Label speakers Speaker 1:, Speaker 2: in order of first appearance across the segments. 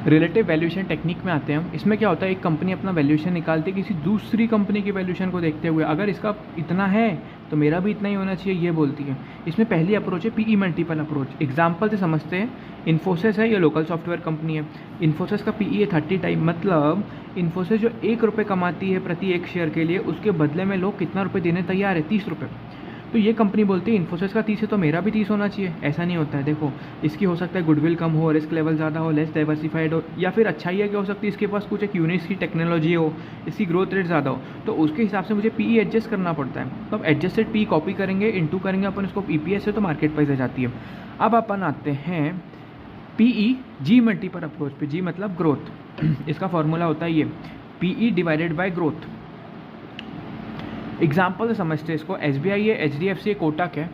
Speaker 1: Relative valuation technique में आते हैं हम। इसमें क्या होता है, एक कंपनी अपना वैल्यूएशन निकालती है किसी दूसरी कंपनी की वैल्यूएशन को देखते हुए, अगर इसका इतना है तो मेरा भी इतना ही होना चाहिए, ये बोलती है। इसमें पहली अप्रोच है पीई मल्टीपल अप्रोच। एग्जांपल से समझते हैं, इन्फोसिस है, ये लोकल सॉफ्टवेयर कंपनी है। इन्फोसिस का पीई है 30 टाइम, मतलब इन्फोसिस जो 1 रुपये कमाती है प्रति एक शेयर के लिए, उसके बदले में लोग कितना रुपये देने तैयार है, 30 रुपये। तो ये कंपनी बोलती है इन्फोसिस का 30 है तो मेरा भी 30 होना चाहिए। ऐसा नहीं होता है। देखो, इसकी हो सकता है गुडविल कम हो, रिस्क लेवल ज़्यादा हो, लेस डाइवर्सिफाइड हो, या फिर अच्छाई है क्या हो सकती है, इसके पास कुछ एक यूनिक सी टेक्नोलॉजी हो, इसकी ग्रोथ रेट ज़्यादा हो, तो उसके हिसाब से मुझे पीई एडजस्ट करना पड़ता है। तो अब एडजस्टेड पी कॉपी करेंगे, इनटू करेंगे अपन इसको ईपीएस से, तो मार्केट प्राइस आ जाती है। अब अपन आते हैं पीई जी मल्टीपल अप्रोच पे। जी मतलब ग्रोथ। इसका फॉर्मूला होता है ये PE divided by growth. Example से समझते हैं इसको। एसबीआई है, एचडीएफसी है, कोटक है,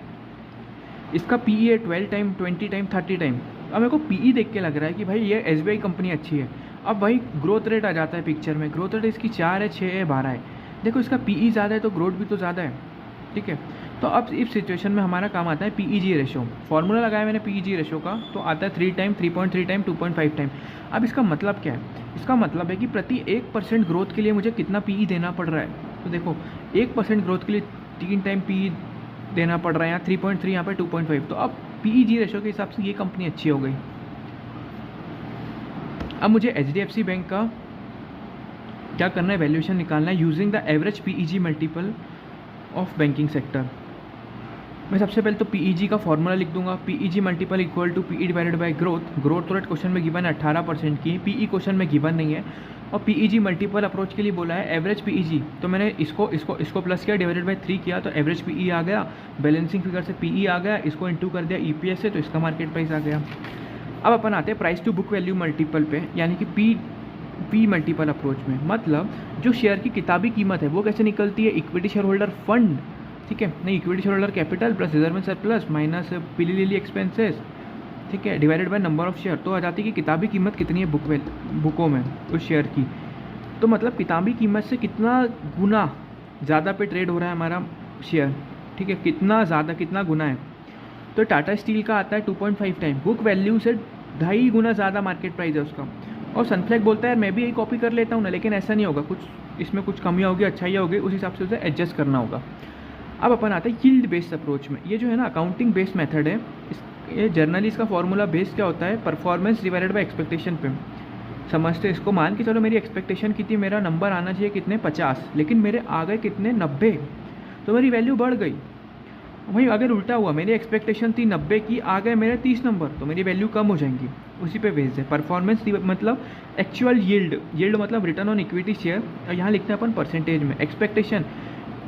Speaker 1: इसका पीई है 12 टाइम, 20 टाइम, 30 टाइम। अब मेरे को पीई देख के लग रहा है कि भाई ये एसबीआई कंपनी अच्छी है। अब भाई ग्रोथ रेट आ जाता है पिक्चर में। ग्रोथ रेट इसकी 4 है, 6 है, 12 है। देखो, इसका पीई ज़्यादा है तो ग्रोथ भी तो ज़्यादा है, ठीक है। तो अब इस सिचुएशन में हमारा काम आता है पीईजी रेशो। फॉर्मूला लगाया मैंने पीईजी रेशो का, तो आता है 3 टाइम, 3.3 टाइम, 2.5 टाइम। अब इसका मतलब क्या है? इसका मतलब है कि प्रति 1% ग्रोथ के लिए मुझे कितना पीई देना पड़ रहा है। तो देखो, 1% ग्रोथ के लिए 3 टाइम पीई देना पड़ रहा है, यहाँ 3.3, यहाँ पे 2.5। तो अब पीईजी रेशो के हिसाब से ये कंपनी अच्छी हो गई। अब मुझे एचडीएफसी बैंक का क्या करना है, वैल्यूएशन निकालना है using the average PEG multiple of banking sector. मैं सबसे पहले तो पीईजी का फॉर्मूला लिख दूंगा। PEG multiple equal to PE divided by growth. Growth rate question में गिवन है 18% की, पीई क्वेश्चन में गिवन नहीं है। और पीईजी मल्टीपल अप्रोच के लिए बोला है एवरेज पीईजी, तो मैंने इसको प्लस किया, डिवाइडेड बाय 3 किया, तो एवरेज पीई आ गया। बैलेंसिंग फिगर से पीई आ गया, इसको इनटू कर दिया ईपीएस से, तो इसका मार्केट प्राइस आ गया। अब अपन आते हैं price to book value multiple पे, यानी कि पी मल्टीपल अप्रोच में। मतलब जो शेयर की किताबी कीमत है वो कैसे निकलती है, इक्विटी शेयर होल्डर फंड, ठीक है, नहीं, equity share holder capital plus reserve surplus minus पिली लिली एक्सपेंसेस, ठीक है, divided by number of share. तो आ जाती है कि किताबी कीमत कितनी है बुकों में उस शेयर की। तो मतलब किताबी कीमत से कितना गुना ज़्यादा पे ट्रेड हो रहा है हमारा शेयर, ठीक है, कितना ज़्यादा, कितना गुना है। तो टाटा स्टील का आता है 2.5 टाइम, बुक वैल्यू से 2.5 गुना ज़्यादा मार्केट प्राइस है उसका। और सनफ्लैग बोलता है मैं भी यही कॉपी कर लेता हूँ ना, लेकिन ऐसा नहीं होगा, कुछ इसमें कुछ कमियाँ होगी, अच्छाइयाँ होगी, उस हिसाब से उसे एडजस्ट करना होगा। अब अपन आते हैं यील्ड बेस्ड अप्रोच में। ये जो है ना अकाउंटिंग बेस्ड मेथड है, ये जर्नली इसका फॉर्मूला बेस्ड क्या होता है, परफॉर्मेंस डिवाइडेड बाय एक्सपेक्टेशन पे। समझते इसको, मान के चलो मेरी एक्सपेक्टेशन कितनी, मेरा नंबर आना चाहिए कितने 50, लेकिन मेरे आ गए कितने 90, तो मेरी वैल्यू बढ़ गई। वहीं अगर उल्टा हुआ, मेरी एक्सपेक्टेशन थी 90 की, आ गए मेरे 30 नंबर, तो मेरी वैल्यू कम हो जाएंगी। उसी पे बेस्ड है परफॉर्मेंस मतलब एक्चुअल यील्ड मतलब रिटर्न ऑन इक्विटी शेयर, और यहाँ लिखते हैं अपन परसेंटेज में।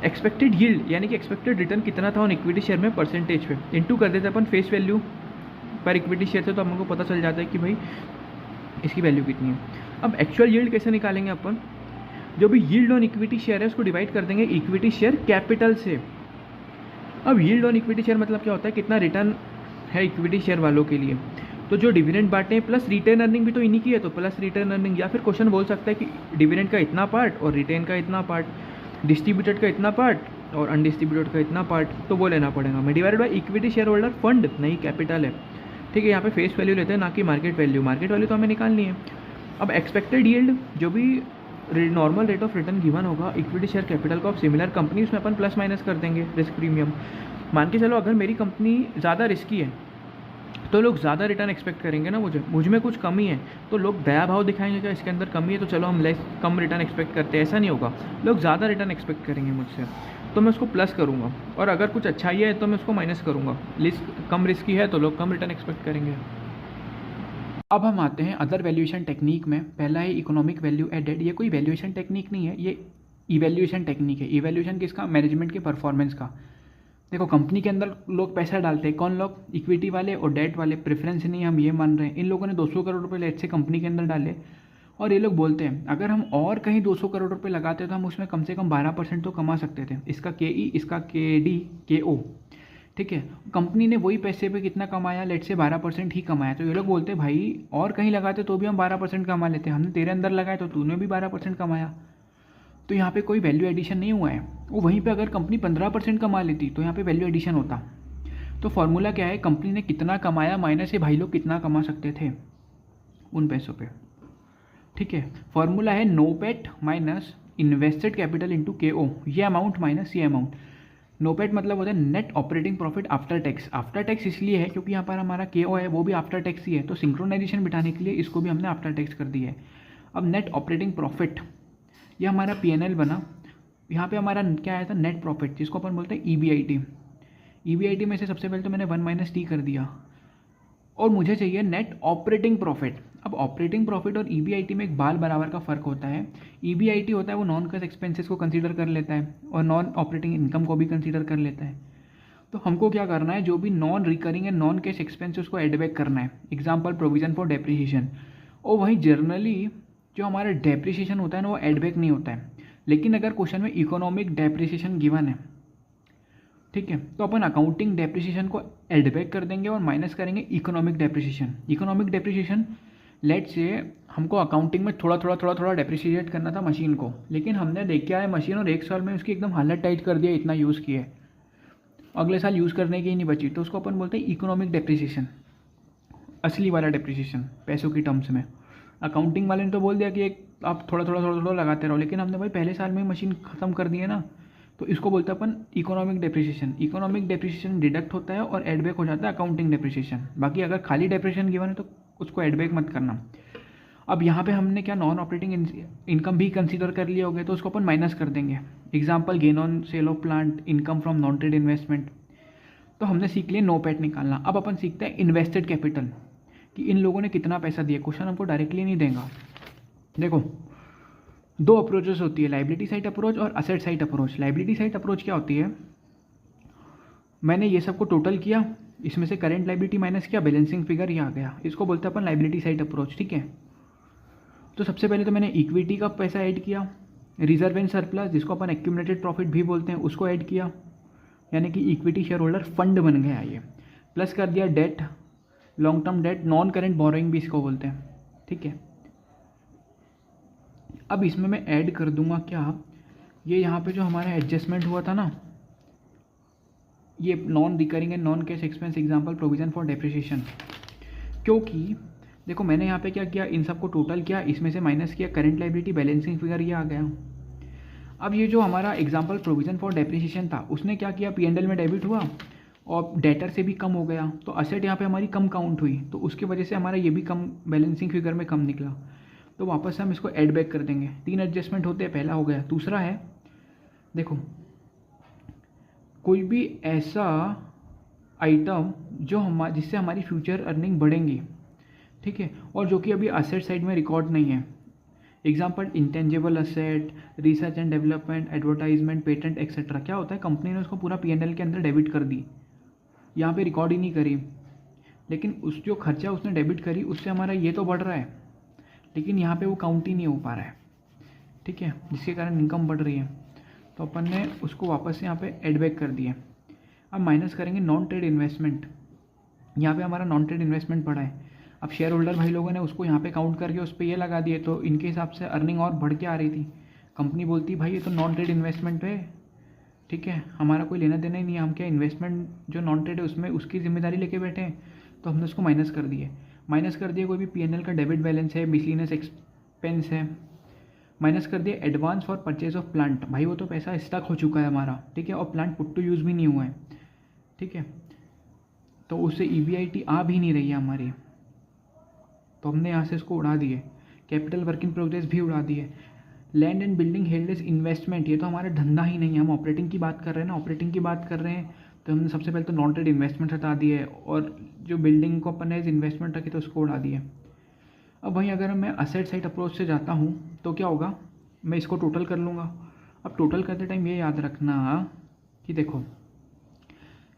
Speaker 1: एक्सपेक्टेड यील्ड यानी कि एक्सपेक्टेड रिटर्न कितना था ऑन इक्विटी शेयर में परसेंटेज पे, इनटू कर देते अपन फेस वैल्यू पर इक्विटी शेयर से, तो हमको पता चल जाता है कि भाई इसकी वैल्यू कितनी है। अब एक्चुअल यील्ड कैसे निकालेंगे अपन, जो भी यील्ड ऑन इक्विटी शेयर है उसको डिवाइड कर देंगे इक्विटी शेयर कैपिटल से। अब यील्ड ऑन इक्विटी शेयर मतलब क्या होता है, कितना रिटर्न है इक्विटी शेयर वालों के लिए। तो जो डिविडेंड बांटे प्लस रिटेन अर्निंग भी तो इन्हीं की है, तो प्लस रिटेन अर्निंग, या फिर क्वेश्चन बोल सकता है कि डिविडेंड का इतना पार्ट और रिटेन का इतना पार्ट, डिस्ट्रीब्यूटेड का इतना पार्ट और अनडिस्ट्रीब्यूटेड का इतना पार्ट, तो वो लेना पड़ेगा। मैं divided by equity share holder fund, नहीं कैपिटल है, ठीक है। यहाँ पे फेस वैल्यू लेते हैं ना कि मार्केट वैल्यू। मार्केट वैल्यू तो हमें निकालनी है। अब एक्सपेक्टेड यील्ड, जो भी normal rate of return given होगा इक्विटी शेयर कैपिटल का ऑफ सिमिलर कंपनी, उसमें अपन प्लस माइनस कर देंगे रिस्क प्रीमियम। मान के चलो अगर मेरी कंपनी ज़्यादा रिस्की है तो लोग ज़्यादा रिटर्न एक्सपेक्ट करेंगे ना, मुझ में कुछ कमी है तो लोग दया भाव दिखाएंगे कि इसके अंदर कमी है तो चलो हम कम रिटर्न एक्सपेक्ट करते हैं। ऐसा नहीं होगा, लोग ज़्यादा रिटर्न एक्सपेक्ट करेंगे मुझसे, तो मैं उसको प्लस करूँगा, और अगर कुछ अच्छाई है तो मैं उसको माइनस करूँगा। कम रिस्की है तो लोग कम रिटर्न एक्सपेक्ट करेंगे। अब हम आते हैं अदर वैल्यूएशन टेक्निक में। पहला है इकोनॉमिक वैल्यू एडेड। ये कोई वैल्यूएशन टेक्निक नहीं है, ये इवैल्यूएशन टेक्निक है। इवैल्यूएशन किसका, मैनेजमेंट के परफॉर्मेंस का। देखो, कंपनी के अंदर लोग पैसा डालते हैं, कौन लोग, इक्विटी वाले और डेट वाले। प्रेफरेंस नहीं, हम ये मान रहे हैं। इन लोगों ने 200 करोड़ रुपए लेट से कंपनी के अंदर डाले, और ये लोग बोलते हैं अगर हम और कहीं 200 करोड़ रुपए लगाते तो हम उसमें कम से कम 12% तो कमा सकते थे। इसका KE, इसका KD, KO, ठीक है। कंपनी ने वही पैसे पे कितना कमाया, लेट से 12% ही कमाया। तो ये लोग बोलते हैं भाई और कहीं लगाते तो भी हम 12% कमा लेते, हमने तेरे अंदर लगाए तो तूने भी 12% कमाया। तो यहाँ पे कोई वैल्यू एडिशन नहीं हुआ है। वो वहीं पे अगर कंपनी 15% कमा लेती तो यहाँ पे वैल्यू एडिशन होता। तो फॉर्मूला क्या है, कंपनी ने कितना कमाया माइनस से भाई लोग कितना कमा सकते थे उन पैसों पे। ठीक है, फॉर्मूला है नोपेट माइनस इन्वेस्टेड कैपिटल इंटू के ओ, ये अमाउंट माइनस ये अमाउंट। नोपेट मतलब होता है net operating profit after tax. After tax इसलिए है क्योंकि यहाँ पर हमारा के ओ है वो भी आफ्टर टैक्स ही है, तो सिंक्रोनाइजेशन बिठाने के लिए इसको भी हमने आफ्टर टैक्स कर दिया है। अब नेट ऑपरेटिंग प्रॉफिट ये हमारा पीएनएल बना, यहाँ पे हमारा क्या आया था नेट प्रॉफिट, जिसको अपन बोलते हैं ईबीआईटी। ईबीआईटी में से सबसे पहले तो मैंने 1 माइनस टी कर दिया और मुझे चाहिए नेट ऑपरेटिंग प्रॉफिट। अब ऑपरेटिंग प्रॉफिट और ईबीआईटी में एक बाल बराबर का फ़र्क होता है। ईबीआईटी होता है वो नॉन कैश एक्सपेंसेस को कंसीडर कर लेता है और नॉन ऑपरेटिंग इनकम को भी कंसीडर कर लेता है। तो हमको क्या करना है, जो भी non recurring and non cash expense उसको एड बैक करना है। Example provision for depreciation. और वहीं जर्नली जो हमारा डेप्रिसिएशन होता है ना वो एड बैक नहीं होता है, लेकिन अगर क्वेश्चन में इकोनॉमिक डेप्रिसिएशन गिवन है, ठीक है, तो अपन अकाउंटिंग डेप्रिसिएशन को एड बैक कर देंगे और माइनस करेंगे economic depreciation. Economic depreciation let से हमको अकाउंटिंग में थोड़ा डेप्रिशिएट करना था मशीन को, लेकिन हमने देख के आया मशीन और 1 साल में उसकी एकदम हालत टाइट कर दिया, इतना यूज़ किया है, अगले साल यूज़ करने की ही नहीं बची, तो उसको अपन बोलते हैं इकोनॉमिक डेप्रिसिएशन, असली वाला डेप्रिसिएशन पैसों की टर्म्स में। अकाउंटिंग वाले ने तो बोल दिया कि एक आप थोड़ा लगाते रहो, लेकिन हमने भाई पहले साल में मशीन ख़त्म कर दी है ना, तो इसको बोलते हैं अपन economic depreciation. Economic depreciation deduct होता है और एड बैक हो जाता है अकाउंटिंग डेप्रिसिएशन। बाकी अगर खाली डेप्रिसिएशन गिवन है तो उसको एड बैक मत करना। अब यहाँ पे हमने क्या नॉन ऑपरेटिंग इनकम भी कंसीडर कर लिया होगा, तो उसको अपन माइनस कर देंगे। Example gain on sale of plant, income from non trade investment. तो हमने सीख लिया नो पैट निकालना। अब अपन सीखते हैं इन्वेस्टेड कैपिटल, कि इन लोगों ने कितना पैसा दिया। क्वेश्चन हमको डायरेक्टली नहीं देगा। देखो 2 अप्रोचेस होती है, लाइबिलिटी साइड अप्रोच और asset side approach. Liability side approach क्या होती है, मैंने ये सबको टोटल किया, इसमें से करेंट लाइबिलिटी माइनस किया, बैलेंसिंग फिगर ये आ गया, इसको बोलते हैं अपन लाइबिलिटी साइड अप्रोच। ठीक है, तो सबसे पहले तो मैंने इक्विटी का पैसा ऐड किया, रिजर्व एंड सरप्लस जिसको अपन एक्यूमुलेटेड प्रॉफिट भी बोलते हैं उसको ऐड किया, यानी कि इक्विटी शेयर होल्डर फंड बन गया ये। प्लस कर दिया debt, long term debt, non current borrowing भी इसको बोलते हैं। ठीक है, अब इसमें मैं ऐड कर दूंगा क्या, ये यहाँ पे जो हमारा एडजस्टमेंट हुआ था ना, ये non recurring and non cash expense, example provision for depreciation. क्योंकि देखो मैंने यहाँ पे क्या किया, इन सबको टोटल किया, इसमें से माइनस किया, करंट लायबिलिटी बैलेंसिंग फिगर ये आ गया। अब ये जो हमारा एग्जांपल प्रोविजन फॉर डेप्रिसिएशन था उसने क्या किया, पीएनएल में डेबिट हुआ और डेटर से भी कम हो गया, तो असेट यहाँ पे हमारी कम काउंट हुई, तो उसकी वजह से हमारा ये भी कम बैलेंसिंग फिगर में कम निकला। तो वापस से हम इसको ऐड बैक कर देंगे। 3 एडजस्टमेंट होते हैं, पहला हो गया। दूसरा है देखो कोई भी ऐसा आइटम जो जिससे हमारी फ्यूचर अर्निंग बढ़ेंगी, ठीक है, और जो कि अभी असेट साइड में रिकॉर्ड नहीं है। Example intangible asset, research and development, advertisement, patent etcetera. क्या होता है, कंपनी ने उसको पूरा पीएनएल के अंदर डेबिट कर दी, यहाँ पे रिकॉर्ड ही नहीं करी, लेकिन उस जो खर्चा उसने डेबिट करी उससे हमारा ये तो बढ़ रहा है, लेकिन यहाँ पे वो काउंट ही नहीं हो पा रहा है। ठीक है, जिसके कारण इनकम बढ़ रही है, तो अपन ने उसको वापस से यहाँ पे एड बैक कर दिया। अब माइनस करेंगे नॉन ट्रेड इन्वेस्टमेंट, यहाँ पे हमारा नॉन ट्रेड इन्वेस्टमेंट पड़ा है। अब शेयर होल्डर भाई लोगों ने उसको यहाँ पे काउंट करके उस पर ये लगा दिए, तो इनके हिसाब से अर्निंग और बढ़ के आ रही थी। कंपनी बोलती भाई ये तो नॉन ट्रेड इन्वेस्टमेंट है, ठीक है, हमारा कोई लेना देना ही नहीं है, हम क्या इन्वेस्टमेंट जो नॉन ट्रेड है उसमें उसकी जिम्मेदारी लेके बैठे हैं, तो हमने उसको माइनस कर दिए। माइनस कर दिया कोई भी पीएनएल का डेबिट बैलेंस है, मिसलिनियस एक्सपेंस है, माइनस कर दिया advance for purchase of plant, भाई वो तो पैसा स्टक हो चुका है हमारा, ठीक है, और प्लांट पुट टू यूज़ भी नहीं हुआ है, ठीक है, तो उससे ईबीआईटी आ भी नहीं रही है हमारी, तो हमने यहाँ से इसको उड़ा दिए। कैपिटल वर्क इन प्रोग्रेस भी उड़ा दिए। Land and building held as investment, ये तो हमारा धंधा ही नहीं है, हम ऑपरेटिंग की बात कर रहे हैं ना, ऑपरेटिंग की बात कर रहे हैं, तो हमने सबसे पहले तो नॉन ट्रेड इन्वेस्टमेंट हटा दिए और जो बिल्डिंग को अपन एज इन्वेस्टमेंट रखी तो उसको उड़ा दिए। अब वहीं अगर मैं असेट साइड अप्रोच से जाता हूँ तो क्या होगा, मैं इसको टोटल कर लूँगा। अब टोटल करते टाइम ये याद रखना कि देखो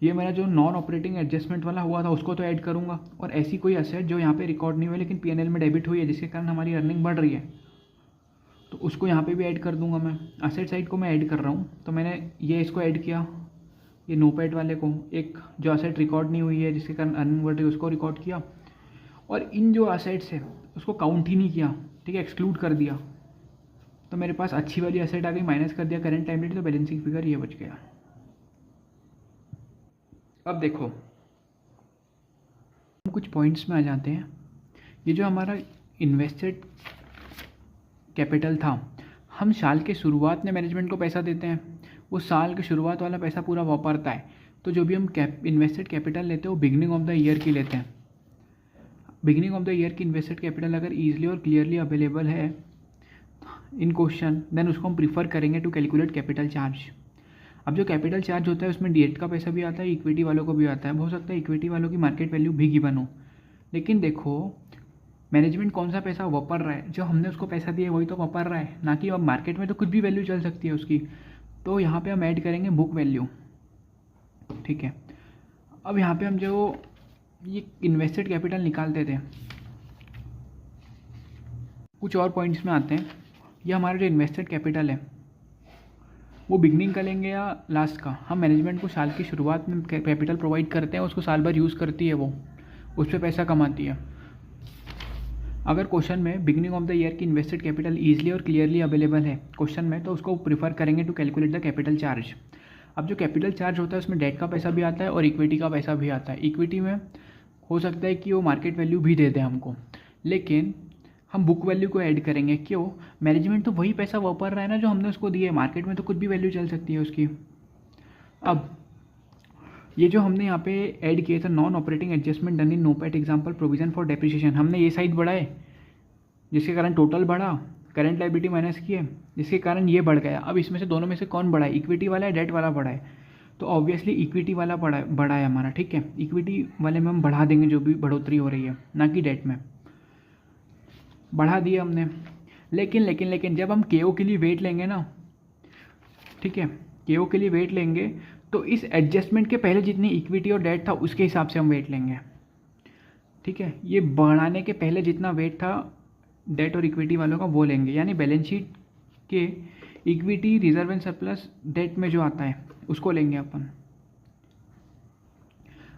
Speaker 1: ये मेरा जो नॉन ऑपरेटिंग एडजस्टमेंट वाला हुआ था उसको तो ऐड करूँगा, और ऐसी कोई असेट जो यहाँ पे रिकॉर्ड नहीं हुई लेकिन पीएनएल में डेबिट हुई है जिसके कारण हमारी अर्निंग बढ़ रही है, तो उसको यहाँ पे भी ऐड कर दूंगा मैं। असेट साइड को मैं ऐड कर रहा हूँ, तो मैंने ये इसको ऐड किया, ये नोपैड वाले को, एक जो असेट रिकॉर्ड नहीं हुई है जिसके कारण अर्निंग बढ़ रही है उसको रिकॉर्ड किया, और इन जो असेट्स है उसको काउंट ही नहीं किया, ठीक है, एक्सक्लूड कर दिया, तो मेरे पास अच्छी वाली असेट आ गई, माइनस कर दिया करंट लायबिलिटी, तो बैलेंसिंग फिगर ये बच गया। अब देखो हम कुछ पॉइंट्स में आ जाते हैं। ये जो हमारा इन्वेस्टेड कैपिटल था, हम साल के शुरुआत में मैनेजमेंट को पैसा देते हैं, वो साल के शुरुआत वाला पैसा पूरा वापरता है। तो जो भी हम इन्वेस्टेड कैपिटल लेते हैं वो बिगनिंग ऑफ द ईयर की लेते हैं। बिगनिंग ऑफ द ईयर की इन्वेस्टेड कैपिटल अगर ईजिली और क्लियरली अवेलेबल है इन क्वेश्चन, देन उसको हम प्रीफर करेंगे टू कैलकुलेट कैपिटल चार्ज। अब जो कैपिटल चार्ज होता है उसमें डेट का पैसा भी आता है, इक्विटी वालों को भी आता है। हो सकता है इक्विटी वालों की मार्केट वैल्यू भी गिवन हो, लेकिन देखो मैनेजमेंट कौन सा पैसा वापर रहा है, जो हमने उसको पैसा दिया वही तो वापर रहा है, ना कि अब मार्केट में तो कुछ भी वैल्यू चल सकती है उसकी। तो यहाँ पे हम ऐड करेंगे बुक वैल्यू, ठीक है। अब यहाँ पे हम जो ये इन्वेस्टेड कैपिटल निकालते थे, कुछ और पॉइंट्स में आते हैं। ये हमारा जो इन्वेस्टेड कैपिटल है वो बिगनिंग का लेंगे या लास्ट का। हम मैनेजमेंट को साल की शुरुआत में कैपिटल प्रोवाइड करते हैं, उसको साल भर यूज़ करती है, वो उस पर पैसा कमाती है। अगर क्वेश्चन में बिगनिंग ऑफ द ईयर की इन्वेस्टेड कैपिटल ईजिली और क्लियरली अवेलेबल है क्वेश्चन में, तो उसको प्रीफर करेंगे to calculate the capital charge. अब जो कैपिटल चार्ज होता है उसमें डेट का पैसा भी आता है और इक्विटी का पैसा भी आता है। इक्विटी में हो सकता है कि वो मार्केट वैल्यू भी दे दे हमको, लेकिन हम बुक वैल्यू को ऐड करेंगे। क्यों? मैनेजमेंट तो वही पैसा वापर रहा है ना जो हमने उसको दिया है, मार्केट में तो कुछ भी वैल्यू चल सकती है उसकी। अब ये जो हमने यहाँ पे ऐड किए थे non operating adjustment done in NOPAT example provision for depreciation, हमने ये साइड बढ़ाए जिसके कारण टोटल बढ़ा, करंट लायबिलिटी माइनस किए जिसके कारण ये बढ़ गया। अब इसमें से दोनों में से कौन बढ़ा है, इक्विटी वाला है डेट वाला बढ़ा है? तो ऑब्वियसली इक्विटी वाला बढ़ा है हमारा, ठीक है। इक्विटी वाले में हम बढ़ा देंगे जो भी बढ़ोतरी हो रही है, ना कि डेट में। बढ़ा दिया हमने, लेकिन जब हम केओ के लिए वेट लेंगे ना, ठीक है, केओ के लिए वेट लेंगे तो इस एडजस्टमेंट के पहले जितनी इक्विटी और डेट था उसके हिसाब से हम वेट लेंगे, ठीक है। ये बढ़ाने के पहले जितना वेट था डेट और इक्विटी वालों का वो लेंगे, यानी बैलेंस शीट के equity reserve and surplus debt में जो आता है उसको लेंगे अपन।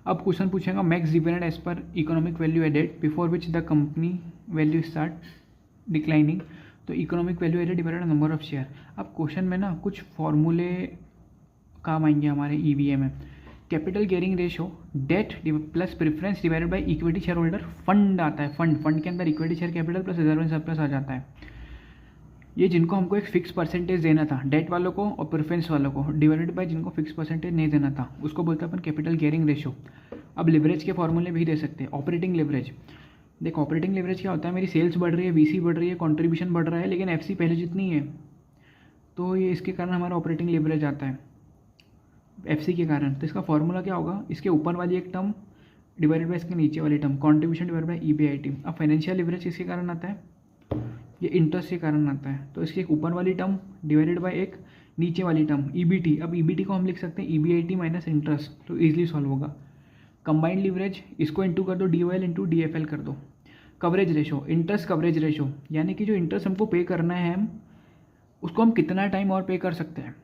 Speaker 1: अब क्वेश्चन पूछेगा max dividend as per economic value added before which the company value start declining, तो economic value added divided number of share. अब क्वेश्चन में ना कुछ फॉर्मूले काम आएंगे हमारे ईवीए में। Capital gearing ratio debt plus preference divided by equity share holder fund आता है। फंड के अंदर equity share capital plus reserve and surplus आ जाता है। ये जिनको हमको एक फिक्स परसेंटेज देना था डेट वालों को और प्रेफरेंस वालों को, डिवाइडेड बाय जिनको फिक्स परसेंटेज नहीं देना था, उसको बोलते हैं अपन कैपिटल गियरिंग रेशो। अब लिवरेज के फॉर्मूले भी दे सकते हैं। ऑपरेटिंग लिवरेज, देखो ऑपरेटिंग लिवरेज क्या होता है, मेरी सेल्स बढ़ रही है, वीसी बढ़ रही है, कंट्रीब्यूशन बढ़ रहा है, लेकिन एफसी पहले जितनी है, तो ये इसके कारण हमारा ऑपरेटिंग लिवरेज आता है एफसी के कारण। तो इसका फॉर्मूला क्या होगा, इसके ऊपर वाली एक टर्म डिवाइडेड बाय इसके नीचे वाली term, contribution divided by EBIT. अब फाइनेंशियल लिवरेज किसके कारण आता है, ये इंटरेस्ट के कारण आता है। तो इसकी एक ऊपर वाली टर्म डिवाइडेड बाय एक नीचे वाली टर्म ईबीटी। अब ईबीटी को हम लिख सकते हैं ईबीआईटी माइनस इंटरेस्ट, तो ईजिली सॉल्व होगा। कंबाइंड लिवरेज, इसको इंटू कर दो डीओएल इंटू डीएफएल कर दो। Coverage ratio, interest coverage ratio, यानी कि जो इंटरेस्ट हमको पे करना है हम उसको हम कितना टाइम और पे कर सकते हैं,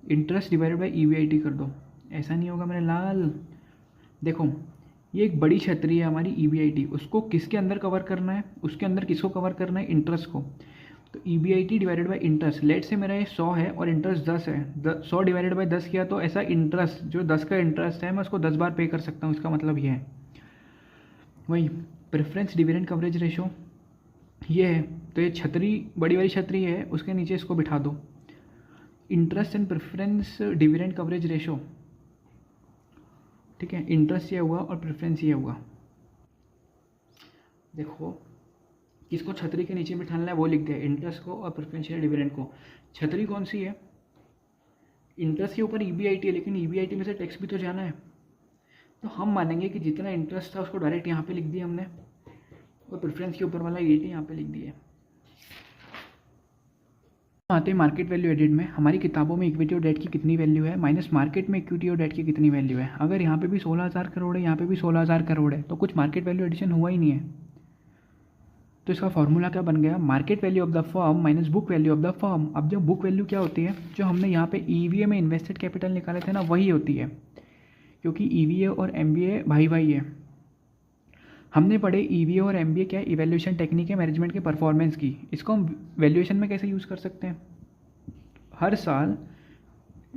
Speaker 1: इंटरेस्ट डिवाइडेड बाय ईबीआईटी कर दो। ऐसा नहीं होगा मेरे लाल, देखो ये एक बड़ी छतरी है हमारी ईबीआईटी, उसको किसके अंदर कवर करना है, उसके अंदर किसको कवर करना है, इंटरेस्ट को। तो EBIT divided by interest, let से मेरा ये 100 है और इंटरेस्ट 10 है, 100 डिवाइडेड बाय 10 किया तो ऐसा इंटरेस्ट जो 10 का इंटरेस्ट है मैं उसको 10 बार पे कर सकता हूँ। इसका मतलब ये है वही प्रेफरेंस डिविडेंड कवरेज रेशो ये है। तो ये छतरी बड़ी वाली छतरी है, उसके नीचे इसको बिठा दो। Interest and preference dividend coverage ratio, ठीक है, इंटरेस्ट ये हुआ और प्रेफरेंस ये हुआ। देखो किसको छतरी के नीचे बिठाना है वो लिख दिया, इंटरेस्ट को और प्रेफरेंशियल डिविडेंड को। छतरी कौन सी है, इंटरेस्ट के ऊपर ईबीआईटी है, लेकिन ईबीआईटी में से टैक्स भी तो जाना है। तो हम मानेंगे कि जितना इंटरेस्ट था उसको डायरेक्ट यहाँ पे लिख दिया हमने, और प्रेफरेंस के ऊपर वाला ईटी यहाँ पे लिख दिया। आते हैं मार्केट वैल्यू एडेड में। हमारी किताबों में इक्विटी और डेट की कितनी वैल्यू है माइनस मार्केट में इक्विटी और डेट की कितनी वैल्यू है। अगर यहाँ पे भी 16,000 करोड़ है, यहाँ पे भी 16,000 करोड़ है, तो कुछ मार्केट वैल्यू एडिशन हुआ ही नहीं है। तो इसका फॉर्मूला क्या बन गया, market value of the firm minus book value of the firm. अब जो बुक वैल्यू क्या होती है, जो हमने यहाँ पे ईवीए में इन्वेस्टेड कैपिटल निकाले थे ना, वही होती है, क्योंकि ईवीए और एमबीए भाई भाई है। हमने पढ़े ईवीए और एमबीए क्या है, इवैल्यूएशन टेक्निक है मैनेजमेंट के परफॉर्मेंस की। इसको हम वैल्यूएशन में कैसे यूज़ कर सकते हैं, हर साल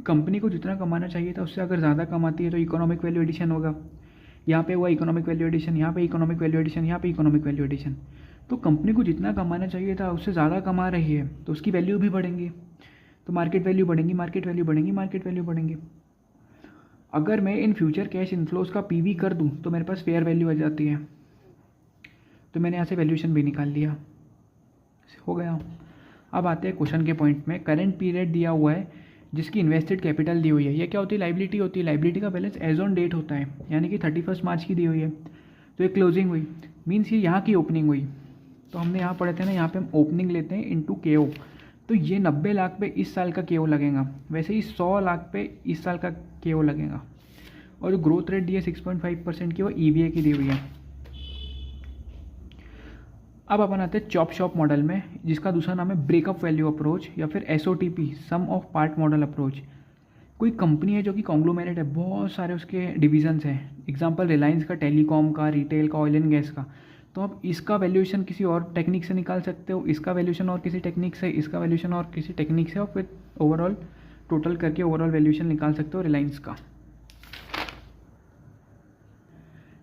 Speaker 1: कंपनी को जितना कमाना चाहिए था उससे अगर ज़्यादा कमाती है तो इकोनॉमिक वैल्यू एडिशन होगा। यहाँ पे हुआ इकोनॉमिक वैल्यू एडिशन, यहाँ पे इकोनॉमिक वैल्यू एडिशन, यहाँ पे इकोनॉमिक वैल्यू एडिशन। तो कंपनी को जितना कमाना चाहिए था उससे ज़्यादा कमा रही है, तो उसकी वैल्यू भी बढ़ेंगी, तो मार्केट वैल्यू बढ़ेंगी, मार्केट वैल्यू बढ़ेंगी, मार्केट वैल्यू बढ़ेंगी। अगर मैं इन फ्यूचर कैश इनफ्लोज का पीवी कर दूं तो मेरे पास फेयर वैल्यू आ जाती है, तो मैंने यहाँ से वैल्यूएशन भी निकाल लिया, हो गया। अब आते हैं क्वेश्चन के पॉइंट में। करंट पीरियड दिया हुआ है जिसकी इन्वेस्टेड कैपिटल दी हुई है, ये क्या होती है? लाइबिलिटी होती है। लाइबिलिटी का बैलेंस एज ऑन डेट होता है, यानी कि 31 मार्च की दी हुई है, तो ये क्लोजिंग हुई, मीन्स ये यहाँ की ओपनिंग हुई। तो हमने यहाँ पढ़े थे ना, यहाँ पे हम ओपनिंग लेते हैं इनटू केओ, तो ये 90 लाख पे इस साल का केओ लगेगा, वैसे ही 100 लाख पे इस साल का केओ लगेगा। और जो ग्रोथ रेट दी है 6.5% की, वो ईवीए की दी हुई है। अब अपन आते हैं चॉप शॉप मॉडल में, जिसका दूसरा नाम है ब्रेकअप वैल्यू अप्रोच या फिर SOTP, sum of part model approach. कोई कंपनी है जो कि कॉन्ग्लोमेरेट है, बहुत सारे उसके डिविजन्स हैं, एग्जांपल रिलायंस का, टेलीकॉम का, रिटेल का, ऑयल एंड गैस का। तो आप इसका वैल्यूएशन किसी और टेक्निक से निकाल सकते हो, इसका वैल्यूएशन और किसी टेक्निक से, इसका वैल्यूएशन और किसी टेक्निक से, और फिर ओवरऑल टोटल करके ओवरऑल वैल्यूएशन निकाल सकते हो रिलायंस का।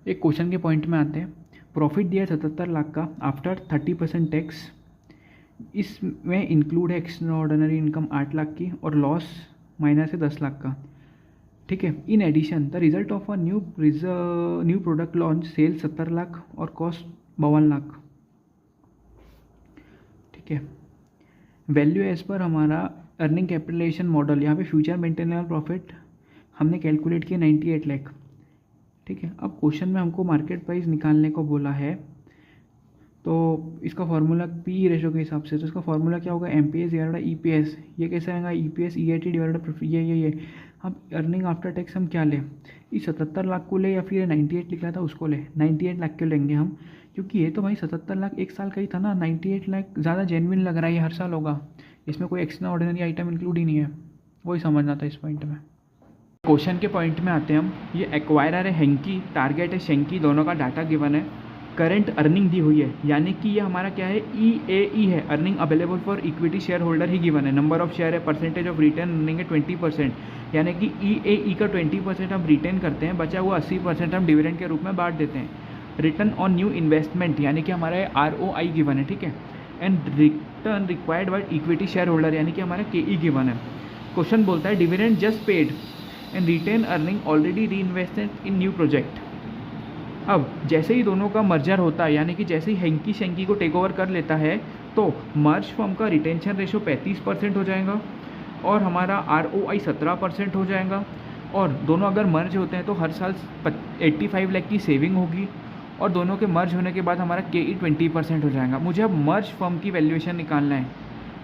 Speaker 1: एक क्वेश्चन के पॉइंट में आते हैं। प्रॉफिट दिया 77 लाख का आफ्टर 30% टैक्स, इसमें इंक्लूड है एक्स्ट्रा ऑर्डिनरी इनकम 8 लाख की और लॉस माइनस है 10 लाख का, ठीक है। In addition the result of a new product launch, sale 70 lakh और कॉस्ट 52 लाख, ठीक है। वैल्यू एज पर हमारा अर्निंग कैपिटलाइजेशन मॉडल, यहाँ पे फ्यूचर मेंटेनेबल प्रॉफिट हमने कैलकुलेट किया 98 लाख, ठीक है। अब क्वेश्चन में हमको मार्केट प्राइस निकालने को बोला है, तो इसका फॉर्मूला पी रेशो के हिसाब से, तो इसका फॉर्मूला क्या होगा? MPS divided EPS। ये कैसे आएगा? EPS EAT डिवाइडेड प्रॉफिट, ये हम अर्निंग आफ्टर टैक्स हम क्या लें? इस 77 लाख को ले या फिर 98 लिख रहा था उसको ले? 98 लाख क्यों लेंगे हम? क्योंकि ये तो भाई 77 लाख एक साल का ही था ना, 98 लाख ज़्यादा जेन्युइन लग रहा है, ये हर साल होगा, इसमें कोई एक्स्ट्रा ऑर्डिनरी आइटम इंक्लूड ही नहीं है, वही समझना था इस पॉइंट में। क्वेश्चन के पॉइंट में आते हैं हम। ये एक्वायरर है हेंकी, टारगेट है शेंकी, दोनों का डाटा गिवन है, करंट अर्निंग दी हुई है, यानी कि ये हमारा क्या है? EAE है, earning available for equity share holder he given है। नंबर ऑफ शेयर है, परसेंटेज ऑफ रिटर्न अर्निंग है 20%, यानी कि EAE का 20% हम रिटेन करते हैं, बचा हुआ 80% हम डिविडेंड के रूप में बांट देते हैं। रिटर्न ऑन न्यू इन्वेस्टमेंट यानी कि हमारा ROI गिवन है, ठीक है। And return required by equity share holder यानी कि हमारा KE गिवन है। क्वेश्चन बोलता है dividend just paid and retain earning already reinvested in new project. अब जैसे ही दोनों का मर्जर होता है, यानी कि जैसे ही हेंकी शेंकी को टेक ओवर कर लेता है, तो मर्ज फर्म का रिटेंशन रेशो 35% हो जाएगा और हमारा ROI 17% हो जाएगा। और दोनों अगर मर्ज होते हैं तो हर साल 85 लाख की सेविंग होगी, और दोनों के मर्ज होने के बाद हमारा KE 20% हो जाएगा। मुझे अब मर्ज फर्म की वैल्यूएशन निकालना है,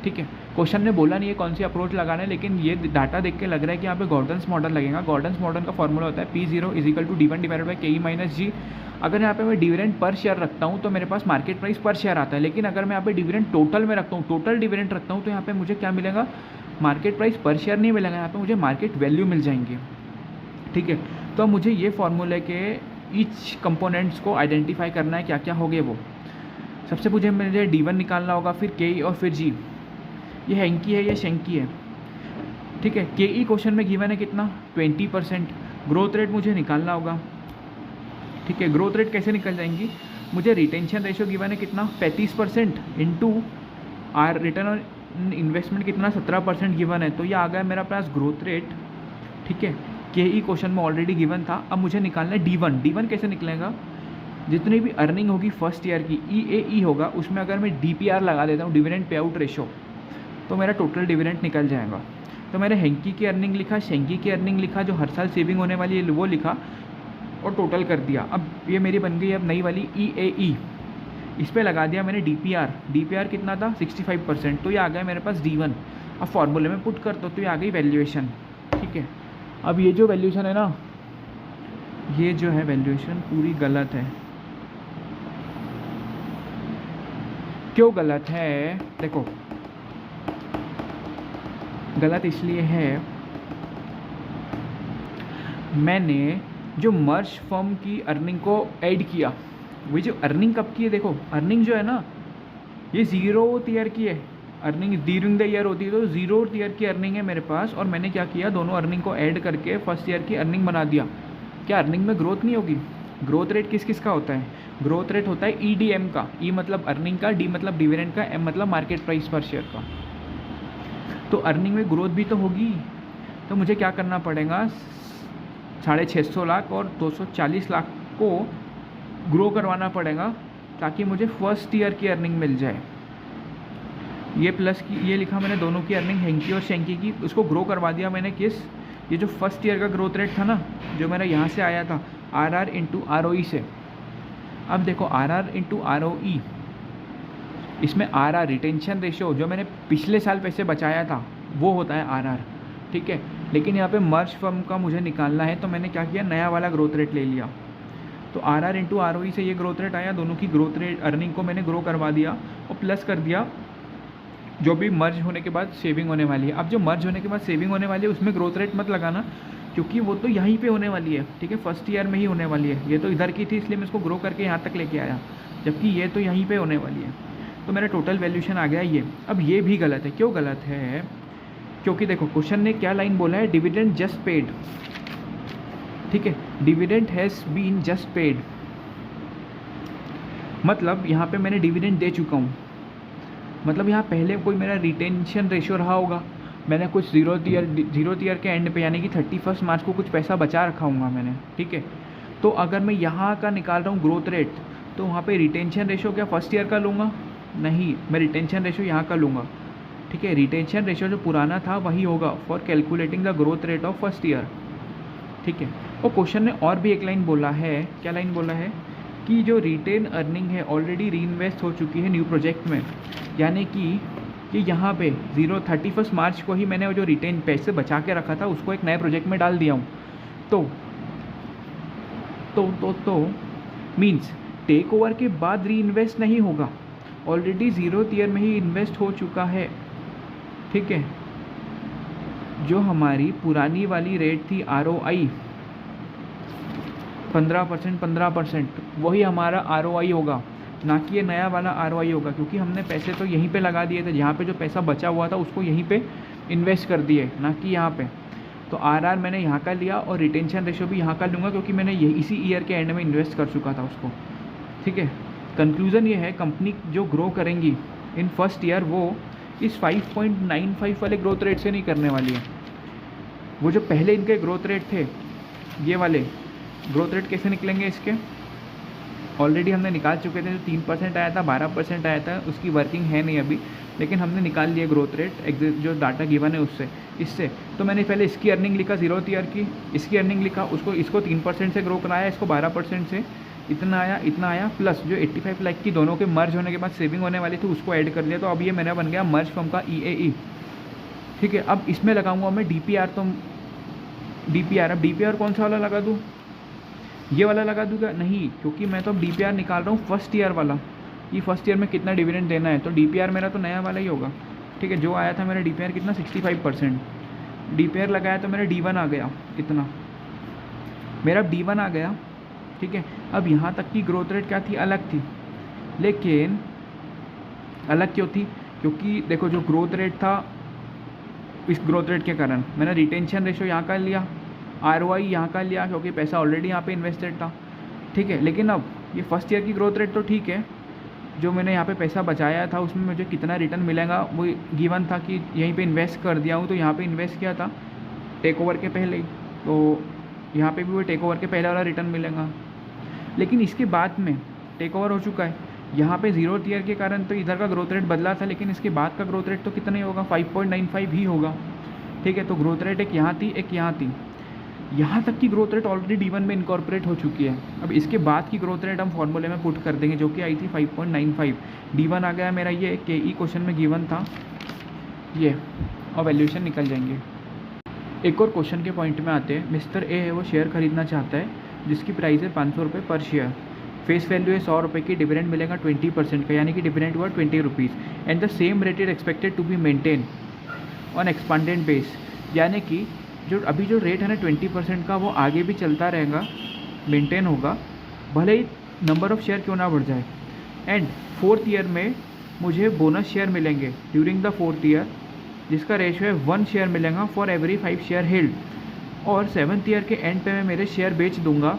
Speaker 1: ठीक है। क्वेश्चन ने बोला नहीं है कौन सी अप्रोच लगाना है, लेकिन ये डाटा देख के लग रहा है कि यहाँ पे गॉर्डन्स मॉडल लगेगा। गॉर्डन्स मॉडल का फॉर्मूला होता है P0 = D1 divided by KE - G। अगर यहाँ पे मैं डिविडेंड पर शेयर रखता हूँ तो मेरे पास मार्केट प्राइस पर शेयर आता है, लेकिन अगर मैं यहाँ पे डिविडेंड टोटल में रखता हूँ, टोटल डिविडेंड रखता हूँ, तो यहाँ पे मुझे क्या मिलेगा? मार्केट प्राइस पर शेयर नहीं मिलेगा, यहाँ पे मुझे मार्केट वैल्यू मिल जाएंगी, ठीक है। तो मुझे ये फॉर्मूले के ईच कंपोनेंट्स को आइडेंटिफाई करना है, क्या क्या हो गए वो। सबसे मुझे D1 निकालना होगा, फिर KE और फिर G। ये हेंकी है, ये शेंकी है, ठीक है। KE क्वेश्चन में गिवन है कितना? 20%। ग्रोथ रेट मुझे निकालना होगा, ठीक है। ग्रोथ रेट कैसे निकल जाएंगी? मुझे रिटेंशन रेशियो गिवन है कितना? 35% इंटू रिटर्न ऑन इन्वेस्टमेंट कितना? 17% गिवन है, तो ये आ गया मेरा पास ग्रोथ रेट, ठीक है। KE क्वेश्चन में ऑलरेडी गिवन था। अब मुझे निकालना है D1। D1 कैसे निकलेगा? जितनी भी अर्निंग होगी फर्स्ट ईयर की, EAE होगा, उसमें अगर मैं DPR लगा देता हूँ, डिविडेंड पे आउट रेशो, तो मेरा टोटल डिविडेंड निकल जाएगा। तो मैंने हेंकी की अर्निंग लिखा, शेंकी की अर्निंग लिखा, जो हर साल सेविंग होने वाली है वो लिखा और टोटल कर दिया। अब ये मेरी बन गई अब नई वाली EAE, इस पर लगा दिया मैंने DPR कितना था? 65%, तो ये आ गया मेरे पास D1। अब फॉर्मूले में पुट कर दो तो ये आ गई वैल्यूएशन, ठीक है। अब ये जो वैल्यूएशन है ना, ये जो है वैल्यूएशन पूरी गलत है। क्यों गलत है? देखो, गलत इसलिए है, मैंने जो मर्ज फर्म की अर्निंग को ऐड किया, वही जो अर्निंग कब की है, देखो अर्निंग जो है ना, ये 0th ईयर की है। अर्निंग ड्यूरिंग द ईयर होती है, तो 0th ईयर की अर्निंग है मेरे पास, और मैंने क्या किया? दोनों अर्निंग को ऐड करके फर्स्ट ईयर की अर्निंग बना दिया। क्या अर्निंग में ग्रोथ नहीं होगी? ग्रोथ रेट किस किस का होता है? ग्रोथ रेट होता है EDM का, E मतलब अर्निंग का, D मतलब डिविडेंड का, M मतलब मार्केट प्राइस पर शेयर का। तो अर्निंग में ग्रोथ भी तो होगी, तो मुझे क्या करना पड़ेगा, 650 लाख और 240 लाख को ग्रो करवाना पड़ेगा ताकि मुझे फर्स्ट ईयर की अर्निंग मिल जाए। ये प्लस की ये लिखा मैंने दोनों की अर्निंग, हेंकी और शेंकी की, उसको ग्रो करवा दिया मैंने किस, ये जो फर्स्ट ईयर का ग्रोथ रेट था ना, जो मेरा यहाँ से आया था RR इंटू ROE से। अब देखो RR इंटू ROE, इसमें RR रिटेंशन रेशियो जो मैंने पिछले साल पैसे बचाया था वो होता है RR, ठीक है। लेकिन यहाँ पे मर्ज फर्म का मुझे निकालना है, तो मैंने क्या किया, नया वाला ग्रोथ रेट ले लिया। तो RR इंटू ROE से ये ग्रोथ रेट आया, दोनों की ग्रोथ रेट अर्निंग को मैंने ग्रो करवा दिया और प्लस कर दिया जो भी मर्ज होने के बाद सेविंग होने वाली है। अब जो मर्ज होने के बाद सेविंग होने वाली है उसमें ग्रोथ रेट मत लगाना, क्योंकि वो तो यहीं पे होने वाली है, ठीक है, फर्स्ट ईयर में ही होने वाली है। ये तो इधर की थी इसलिए मैं इसको ग्रो करके यहाँ तक लेके आया, जबकि ये तो यहीं पे होने वाली है। तो मेरा टोटल वैल्यूशन आ गया ये। अब ये भी गलत है, क्यों गलत है, क्योंकि देखो क्वेश्चन ने क्या लाइन बोला है, डिविडेंड जस्ट पेड, ठीक है, dividend has been just paid, मतलब यहाँ पे मैंने डिविडेंड दे चुका हूँ, मतलब यहाँ पहले कोई मेरा रिटेंशन रेशियो रहा होगा, मैंने कुछ जीरो ईयर के एंड पे यानी कि 31 मार्च को कुछ पैसा बचा रखा होगा मैंने, ठीक है। तो अगर मैं यहाँ का निकाल रहा हूँ ग्रोथ रेट, तो वहाँ पे रिटेंशन रेशियो क्या फर्स्ट ईयर का लूँगा, नहीं, मैं रिटेंशन रेशियो यहाँ का लूँगा, ठीक है। रिटेंशन रेशियो जो पुराना था वही होगा for calculating the growth rate of first year, ठीक है। और क्वेश्चन ने और भी एक लाइन बोला है, क्या लाइन बोला है कि जो रिटेन अर्निंग है ऑलरेडी री इन्वेस्ट हो चुकी है न्यू प्रोजेक्ट में, यानी कि यहाँ पे 31 मार्च को ही मैंने वो जो रिटेन पैसे बचा के रखा था उसको एक नए प्रोजेक्ट में डाल दिया हूँ। तो मीन्स टेक ओवर के बाद री इन्वेस्ट नहीं होगा, ऑलरेडी 0th ईयर में ही इन्वेस्ट हो चुका है, ठीक है। जो हमारी पुरानी वाली रेट थी ROI 15% वही हमारा ROI होगा, ना कि ये नया वाला ROI होगा, क्योंकि हमने पैसे तो यहीं पे लगा दिए थे, जहाँ पे जो पैसा बचा हुआ था उसको यहीं पे इन्वेस्ट कर दिए, ना कि यहाँ पे। तो RR मैंने यहाँ का लिया और रिटेंशन रेशियो भी यहाँ का लूँगा, क्योंकि मैंने ये इसी ईयर के एंड में इन्वेस्ट कर चुका था उसको, ठीक है। कंक्लूज़न ये है, कंपनी जो ग्रो करेंगी इन फर्स्ट ईयर वो इस 5.95 वाले ग्रोथ रेट से नहीं करने वाली है। वो जो पहले इनके ग्रोथ रेट थे, ये वाले ग्रोथ रेट कैसे निकलेंगे इसके, ऑलरेडी हमने निकाल चुके थे। जो 3% आया था, 12% आया था, उसकी वर्किंग है नहीं अभी, लेकिन हमने निकाल लिया ग्रोथ रेट जो डाटा गिवन है उससे, इससे। तो मैंने पहले इसकी अर्निंग लिखा 0th ईयर की, इसकी अर्निंग लिखा, इसको 3% से ग्रो कराया, इसको 12% से, इतना आया, प्लस जो 85 लाख की दोनों के मर्ज होने के बाद सेविंग होने वाली थी उसको ऐड कर लिया। तो अब ये मेरा बन गया मर्ज फर्म का EAE, ठीक है। अब इसमें लगाऊंगा मैं DPR, तो DPR, अब DPR कौन सा वाला लगा दूँ, ये वाला लगा दूँगा, नहीं, क्योंकि मैं तो अब DPR निकाल रहा हूँ फर्स्ट ईयर वाला, ये फर्स्ट ईयर में कितना डिविडेंड देना है, तो DPR मेरा तो नया वाला ही होगा, ठीक है। जो आया था मेरा DPR कितना 65%, DPR लगाया तो मेरा D1 आ गया, इतना मेरा D1 आ गया, ठीक है। अब यहाँ तक की ग्रोथ रेट क्या थी, अलग थी, लेकिन अलग क्यों थी, क्योंकि देखो जो ग्रोथ रेट था, इस ग्रोथ रेट के कारण मैंने रिटेंशन रेशियो यहाँ का लिया, ROI यहाँ का लिया, क्योंकि पैसा ऑलरेडी यहाँ पे इन्वेस्टेड था, ठीक है। लेकिन अब ये फर्स्ट ईयर की ग्रोथ रेट तो ठीक है, जो मैंने यहाँ पे पैसा बचाया था उसमें मुझे कितना रिटर्न मिलेगा वो गिवन था कि यहीं पे इन्वेस्ट कर दिया हूँ, तो यहाँ पे इन्वेस्ट किया था टेक ओवर के पहले ही, तो यहाँ पे भी वो टेक ओवर के पहले वाला रिटर्न मिलेगा। लेकिन इसके बाद में टेक ओवर हो चुका है, यहाँ पे 0th ईयर के कारण तो इधर का ग्रोथ रेट बदला था, लेकिन इसके बाद का ग्रोथ रेट तो कितना ही होगा, 5.95 ही होगा, ठीक है। तो ग्रोथ रेट एक यहाँ थी, एक यहाँ थी, यहाँ तक की ग्रोथ रेट ऑलरेडी D1 में इनकॉर्पोरेट हो चुकी है। अब इसके बाद की ग्रोथ रेट हम फॉर्मूले में पुट कर देंगे, जो कि आई थी 5.95, D1 आ गया मेरा, ये KE क्वेश्चन में गिवन था ये, और वैल्यूएशन निकल जाएंगे। एक और क्वेश्चन के पॉइंट में आते हैं। मिस्टर ए है, वो शेयर खरीदना चाहता है जिसकी प्राइस है 500 रुपये पर शेयर, फेस वैल्यू है 100 रुपये की, डिविडेंड मिलेगा 20% का, यानी कि डिविडेंड हुआ 20 rupees, and the same rate is expected to be maintain on expanded base, यानी कि जो अभी जो रेट है ना 20% का, वो आगे भी चलता रहेगा, मेंटेन होगा, भले ही नंबर ऑफ़ शेयर क्यों ना बढ़ जाए। एंड 4th ईयर में मुझे बोनस शेयर मिलेंगे ड्यूरिंग द 4th ईयर, जिसका रेशियो है 1 शेयर मिलेगा फॉर एवरी 5 शेयर हेल्ड, और 7th ईयर के एंड पे मैं मेरे शेयर बेच दूंगा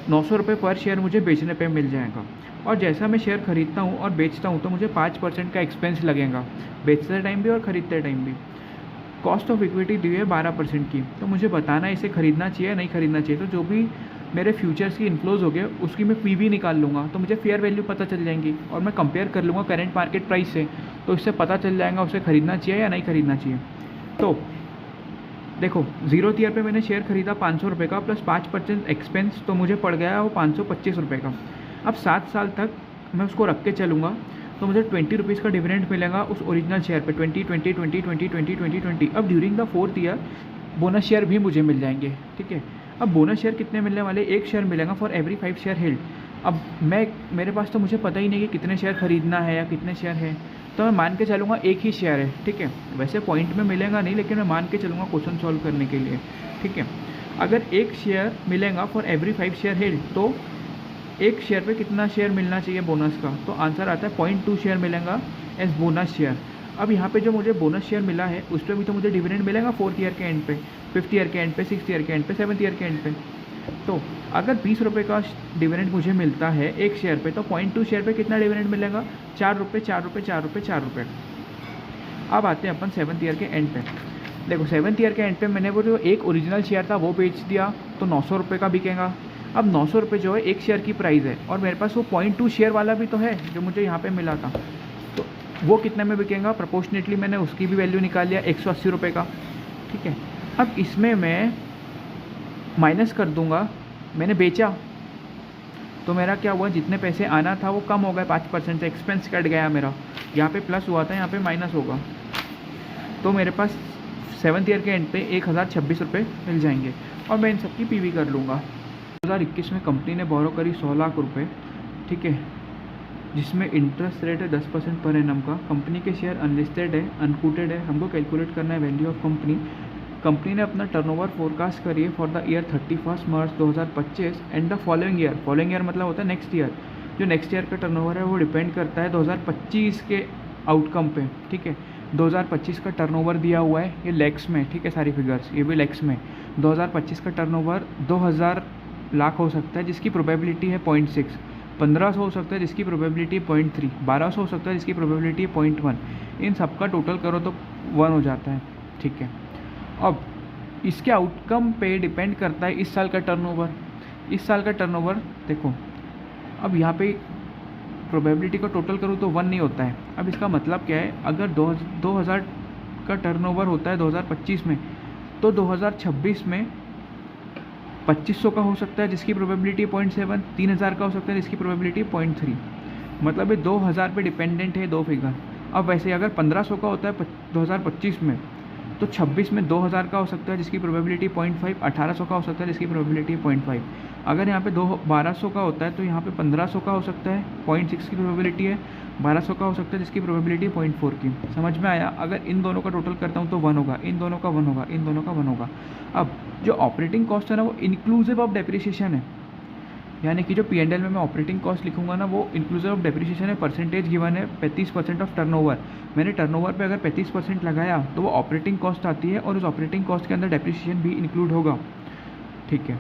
Speaker 1: ₹900 पर शेयर मुझे बेचने पे मिल जाएगा। और जैसा मैं शेयर खरीदता हूँ और बेचता हूँ तो मुझे 5% का एक्सपेंस लगेगा, बेचते टाइम भी और ख़रीदते टाइम भी। कॉस्ट ऑफ इक्विटी दी है 12% की, तो मुझे बताना है इसे खरीदना चाहिए या नहीं खरीदना चाहिए। तो जो भी मेरे फ्यूचर्स की इन्फ्लोज हो गए उसकी मैं पीवी निकाल लूँगा, तो मुझे फेयर वैल्यू पता चल जाएंगी और मैं कंपेयर कर लूँगा करेंट मार्केट प्राइस से, तो इससे पता चल जाएगा उसे खरीदना चाहिए या नहीं खरीदना चाहिए। तो देखो 0th ईयर पे मैंने शेयर खरीदा ₹500 का प्लस 5% एक्सपेंस, तो मुझे पड़ गया वो ₹525 का। अब 7 साल तक मैं उसको रख के चलूँगा तो मुझे ₹20 का डिविडेंड मिलेगा उस ओरिजिनल शेयर पे, 20 20 20 20 20 20 20। अब during the 4th year bonus share भी मुझे मिल जाएंगे, ठीक है। अब बोनस शेयर कितने मिलने वाले, 1 शेयर मिलेगा फॉर एवरी 5 शेयर हेल्ड। अब मेरे पास तो मुझे पता ही नहीं कि कितने शेयर खरीदना है या कितने शेयर है, तो मैं मान के चलूँगा 1 ही शेयर है, ठीक है। वैसे पॉइंट में मिलेगा नहीं, लेकिन मैं मान के चलूँगा क्वेश्चन सॉल्व करने के लिए, ठीक है। अगर 1 शेयर मिलेगा फॉर एवरी 5 शेयर हेल्ड, तो 1 शेयर पे कितना शेयर मिलना चाहिए बोनस का, तो आंसर आता है 0.2 शेयर मिलेगा एज बोनस शेयर। अब यहाँ पे जो मुझे बोनस शेयर मिला है उस पर भी तो मुझे डिविडेंड मिलेगा 4th ईयर के एंड पे, 5th ईयर के एंड पे, 6th ईयर के एंड पे, 7th ईयर के एंड पे। तो अगर ₹20 का डिविडेंड मुझे मिलता है 1 शेयर पे, तो 0.2 शेयर पे कितना डिविडेंड मिलेगा, ₹4 ₹4 ₹4 ₹4। अब आते हैं अपन 7th ईयर के एंड पे। देखो 7th ईयर के एंड पे मैंने वो जो एक ओरिजिनल शेयर था वो बेच दिया, तो ₹900 का बिकेगा। अब ₹900 जो है 1 शेयर की प्राइस है, और मेरे पास वो 0.2 शेयर वाला भी तो है जो मुझे यहाँ पे मिला था, तो वो कितने में बिकेगा, प्रोपोर्शनेटली मैंने उसकी भी वैल्यू निकाल लिया ₹180 का, ठीक है। अब इसमें मैं माइनस कर दूंगा, मैंने बेचा तो मेरा क्या हुआ, जितने पैसे आना था वो कम हो गए 5% से, एक्सपेंस कट गया मेरा, यहाँ पे प्लस हुआ था यहाँ पे माइनस होगा, तो मेरे पास 7th ईयर के एंड पे ₹1026 मिल जाएंगे और मैं इन सब की पीवी कर लूँगा। 2021 में कंपनी ने बोरो करी ₹100 लाख, ठीक है, जिसमें इंटरेस्ट रेट है 10% पर एनम का। कंपनी के शेयर अनलिस्टेड है, अनकोटेड है, हमको कैलकुलेट करना है वैल्यू ऑफ कंपनी। कंपनी ने अपना टर्नओवर फोरकास्ट करी है for the year 31 March 2025 and the following year मतलब होता है नेक्स्ट ईयर। जो नेक्स्ट ईयर का टर्नओवर है वो डिपेंड करता है 2025 के आउटकम पे, ठीक है। 2025 का टर्नओवर दिया हुआ है ये लैक्स में, ठीक है, सारी फिगर्स ये भी लैक्स में। 2025 का टर्नओवर 2000 लाख हो सकता है जिसकी प्रोबेबिलिटी है 0.6, 1500 हो सकता है जिसकी प्रोबेबिलिटी 0.3, 1200 हो सकता है जिसकी प्रोबेबिलिटी 0.1। इन सब का टोटल करो तो 1 हो जाता है, ठीक है। अब इसके आउटकम पे डिपेंड करता है इस साल का टर्नओवर। इस साल का टर्नओवर देखो, अब यहाँ पे प्रोबेबिलिटी को टोटल करूँ तो 1 नहीं होता है। अब इसका मतलब क्या है, अगर 2000 का टर्नओवर होता है 2025 में, तो 2026 में 2500 का हो सकता है जिसकी प्रोबेबिलिटी 0.7, 3000 का हो सकता है जिसकी प्रोबेबिलिटी 0.3। मतलब ये 2000 पे डिपेंडेंट है दो फिगर। अब वैसे अगर 1500 का होता है 2025 में, तो 26 में 2000 का हो सकता है जिसकी प्रोबेबिलिटी 0.5, 1800 का हो सकता है जिसकी प्रोबेबिलिटी 0.5। अगर यहाँ पे 1200 का होता है तो यहाँ पे 1500 का हो सकता है, 0.6 की प्रोबेबिलिटी है, 1200 का हो सकता है जिसकी प्रोबेबिलिटी 0.4 की। समझ में आया? अगर इन दोनों का टोटल करता हूँ तो 1 होगा, इन दोनों का 1 होगा, इन दोनों का 1 होगा। अब जो ऑपरेटिंग कॉस्ट है ना वो इंक्लूसिव ऑफ डेप्रिसिएशन है, यानी कि जो P&L में मैं ऑपरेटिंग कॉस्ट लिखूंगा ना वो इंक्लूसिव ऑफ डेप्रिसिएशन है। परसेंटेज गिवन है 35% ऑफ टर्नओवर। मैंने टर्नओवर पे अगर 35% लगाया तो वो ऑपरेटिंग कॉस्ट आती है और उस ऑपरेटिंग कॉस्ट के अंदर डेप्रिसिएशन भी इंक्लूड होगा, ठीक है।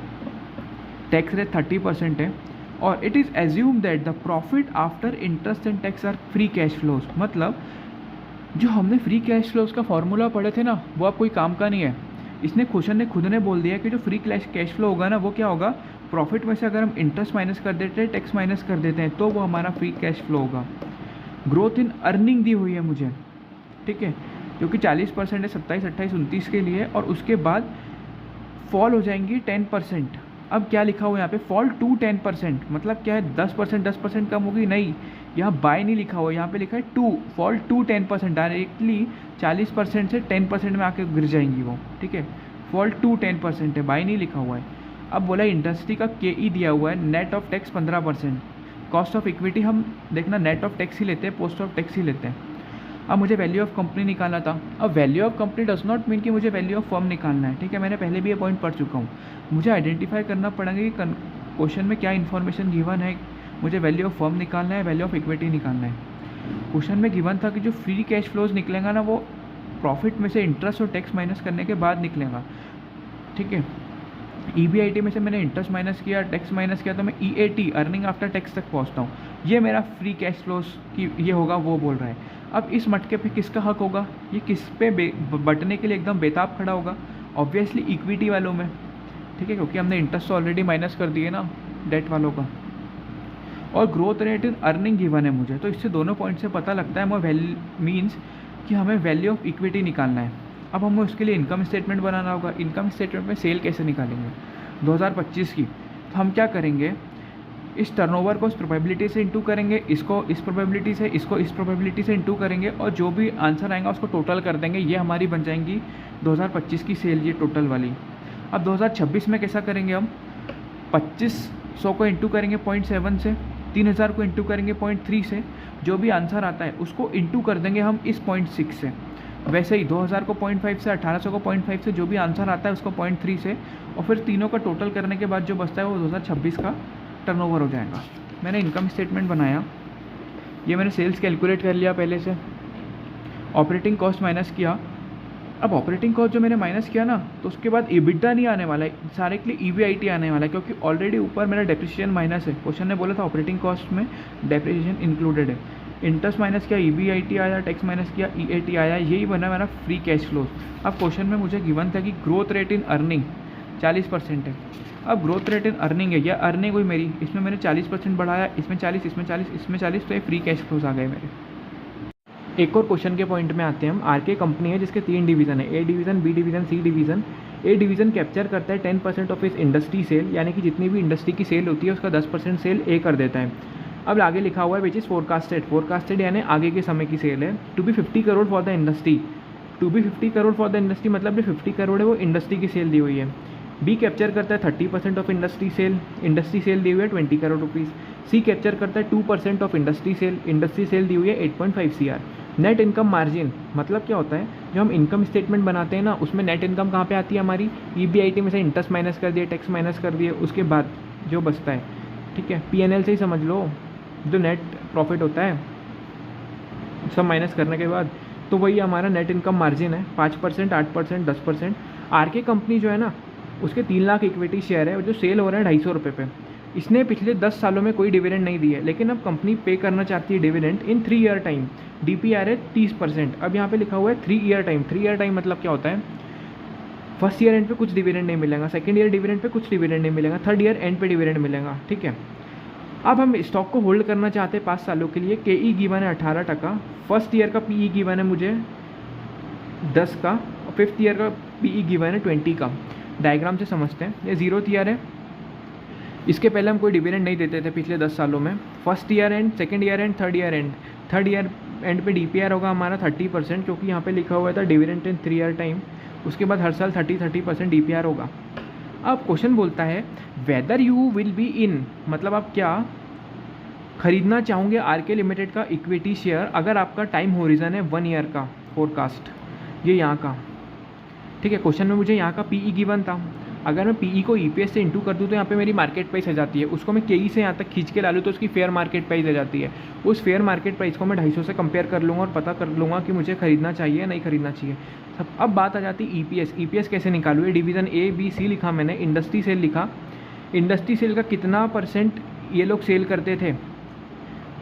Speaker 1: टैक्स रेट 30% है और it is assume that the profit after interest and tax are free cash flows. मतलब जो हमने फ्री कैश फ्लोज का फॉर्मूला पढ़े थे ना वो अब कोई काम का नहीं है। इसने क्वेश्चन ने खुद ने बोल दिया कि जो फ्री कैश फ्लो होगा ना वो क्या होगा, प्रॉफिट में से अगर हम इंटरेस्ट माइनस कर देते हैं, टैक्स माइनस कर देते हैं, तो वो हमारा फ्री कैश फ्लो होगा। ग्रोथ इन अर्निंग दी हुई है मुझे, ठीक है, जो कि 40% है 27, 28, 29 के लिए, और उसके बाद फॉल हो जाएंगी 10%। अब क्या लिखा हुआ है यहाँ पे, फॉल टू 10%, मतलब क्या है 10% कम होगी, नहीं, यहाँ बाय नहीं लिखा हुआ, यहाँ पे लिखा है टू, फॉल टू 10%, डायरेक्टली 40% से 10% में आके गिर जाएंगी वो, ठीक है। फॉल टू 10% है, बाय नहीं लिखा हुआ है। अब बोला इंडस्ट्री का KE दिया हुआ है, net of tax 15%, cost of equity हम देखना नेट ऑफ टैक्स ही लेते हैं, पोस्ट ऑफ टैक्स ही लेते हैं। अब मुझे वैल्यू ऑफ कंपनी निकालना था। अब value of company does not mean कि मुझे वैल्यू ऑफ फर्म निकालना है, ठीक है, मैंने पहले भी ये पॉइंट पढ़ चुका हूँ। मुझे आइडेंटिफाई करना पड़ेगा कि क्वेश्चन में क्या इन्फॉर्मेशन गिवन है। मुझे वैल्यू ऑफ फर्म निकालना है, वैल्यू ऑफ इक्विटी निकालना है। क्वेश्चन में गिवन था कि जो फ्री कैश फ्लोज निकलेगा ना वो प्रॉफिट में से इंटरेस्ट और टैक्स माइनस करने के बाद निकलेगा, ठीक है। EBIT में से मैंने इंटरेस्ट माइनस किया, टैक्स माइनस किया, तो मैं EAT अर्निंग आफ्टर टैक्स तक पहुंचता हूँ। ये मेरा फ्री कैश फ्लोस की ये होगा, वो बोल रहा है। अब इस मटके पे किसका हक होगा, ये किस पे बटने के लिए एकदम बेताब खड़ा होगा? ऑब्वियसली इक्विटी वालों में, ठीक है, क्योंकि हमने इंटरेस्ट तो ऑलरेडी माइनस कर दिए ना डेट वालों का। और growth rate in earning given है मुझे, तो इससे दोनों पॉइंट से पता लगता है हमें मीन्स कि हमें वैल्यू ऑफ इक्विटी निकालना है। अब हमें उसके लिए इनकम स्टेटमेंट बनाना होगा। इनकम स्टेटमेंट में सेल कैसे निकालेंगे 2025 की? तो हम क्या करेंगे, इस टर्नओवर को इस प्रोबेबिलिटी से इंटू करेंगे, इसको इस प्रोबेबिलिटी से, इसको इस प्रोबेबिलिटी से इंटू करेंगे, और जो भी आंसर आएगा उसको टोटल कर देंगे। ये हमारी बन जाएंगी 2025 की सेल, ये टोटल वाली। अब 2026 में कैसा करेंगे हम, 2500 को इंटू करेंगे 0.7 से, 3000 को इंटू करेंगे 0.3 से, जो भी आंसर आता है उसको इंटू कर देंगे हम इस 0.6 से। वैसे ही 2000 को 0.5 से, 1800 को 0.5 से, जो भी आंसर आता है उसको 0.3 से, और फिर तीनों का टोटल करने के बाद जो बचता है वो 2026 का टर्नओवर हो जाएगा। मैंने इनकम स्टेटमेंट बनाया, ये मैंने सेल्स कैलकुलेट कर लिया पहले से, ऑपरेटिंग कॉस्ट माइनस किया। अब ऑपरेटिंग कॉस्ट जो मैंने माइनस किया ना, तो उसके बाद EBITDA नहीं आने वाला है, सारे के लिए EBIT आने वाला है, क्योंकि ऑलरेडी ऊपर मेरा डेप्रिसिएशन माइनस है। क्वेश्चन ने बोला था ऑपरेटिंग कॉस्ट में डेप्रिसिएशन इंक्लूडेड है। इंटरेस्ट माइनस किया, EBIT आया, टैक्स माइनस किया, EAT आया, यही बना मेरा फ्री कैश फ्लो। अब क्वेश्चन में मुझे गिवन था कि ग्रोथ रेट इन अर्निंग 40% है। अब ग्रोथ रेट इन अर्निंग है, या अर्निंग हुई मेरी, इसमें मैंने 40% बढ़ाया, इसमें 40, इसमें 40, इसमें 40, तो ये फ्री कैश फ्लोज आ गए मेरे। एक और क्वेश्चन के पॉइंट में आते हैं हम। आरके कंपनी है जिसके 3 डिवीज़न है, A division, B division, C division. A division capture करता है 10% ऑफ इस इंडस्ट्री सेल, यानी कि जितनी भी इंडस्ट्री की सेल होती है उसका 10% सेल A कर देता है। अब आगे लिखा हुआ है विच इज़ फोरकास्टेड यानी आगे के समय की सेल है, to be 50 crore for the industry. To be 50 crore for the industry मतलब जो 50 करोड़ है वो इंडस्ट्री की सेल दी हुई है। B कैप्चर करता है 30% ऑफ इंडस्ट्री सेल दी हुई है 20 करोड़ रुपीज़। C कैप्चर करता है 2% ऑफ इंडस्ट्री सेल दी हुई है 8.5 CR। नेट इनकम मार्जिन मतलब क्या होता है, जो हम इनकम स्टेटमेंट बनाते हैं ना, उसमें नेट इनकम कहाँ पे आती है हमारी, EBIT में से इंटरेस्ट माइनस कर दिए, टैक्स माइनस कर दिए, उसके बाद जो बचता है, ठीक है, P&L से ही समझ लो, जो नेट प्रॉफिट होता है सब माइनस करने के बाद, तो वही हमारा नेट इनकम मार्जिन है। 5%, 8%, 10%। आरके कंपनी जो है ना, उसके 3 लाख इक्विटी शेयर है, जो सेल हो रहा है 250 रुपये पे। इसने पिछले 10 सालों में कोई डिविडेंड नहीं दी है, लेकिन अब कंपनी पे करना चाहती है dividend in 3 year time. DPR है 30%। अब यहाँ पे लिखा हुआ है 3 ईयर टाइम। 3 ईयर टाइम मतलब क्या होता है, फर्स्ट ईयर एंड पे कुछ डिविडेंड नहीं मिलेगा, सेकंड ईयर डिविडेंड पे कुछ डिविडेंड नहीं मिलेगा, थर्ड ईयर एंड पे डिविडेंड मिलेगा, ठीक है। अब हम स्टॉक को होल्ड करना चाहते हैं 5 सालों के लिए। KE गिवन है 18%, फर्स्ट ईयर का PE गिवन है मुझे 10 का, और फिफ्थ ईयर का PE गिवन है 20 का। डायग्राम से समझते हैं, ये 0th ईयर है, इसके पहले हम कोई डिविडेंड नहीं देते थे पिछले 10 सालों में। First year and, second year and, third year and. Third year and पे DPR होगा हमारा 30%, क्योंकि यहाँ पे लिखा हुआ था डिविडेंड इन 3 ईयर टाइम। उसके बाद हर साल 30% DPR होगा। अब क्वेश्चन बोलता है whether you will be in, मतलब आप क्या खरीदना चाहोगे आरके लिमिटेड का इक्विटी शेयर, अगर आपका टाइम होरिजन है 1 ईयर का फोरकास्ट, ये यहाँ का, ठीक है। क्वेश्चन में मुझे यहाँ का PE गिवन था, अगर मैं PE को EPS से इंटू कर दूँ तो यहाँ पे मेरी मार्केट प्राइस आ जाती है, उसको मैं KE से यहाँ तक खींच के ला लूँ तो उसकी फेयर मार्केट प्राइस आ जाती है। उस फेयर मार्केट प्राइस को मैं 250 से कंपेयर कर लूँगा और पता कर लूँगा कि मुझे खरीदना चाहिए या नहीं खरीदना चाहिए। अब बात आ जाती है EPS कैसे निकालूँ। ये डिवीज़न A B C लिखा मैंने, इंडस्ट्री सेल लिखा, इंडस्ट्री सेल का कितना % ये लोग सेल करते थे,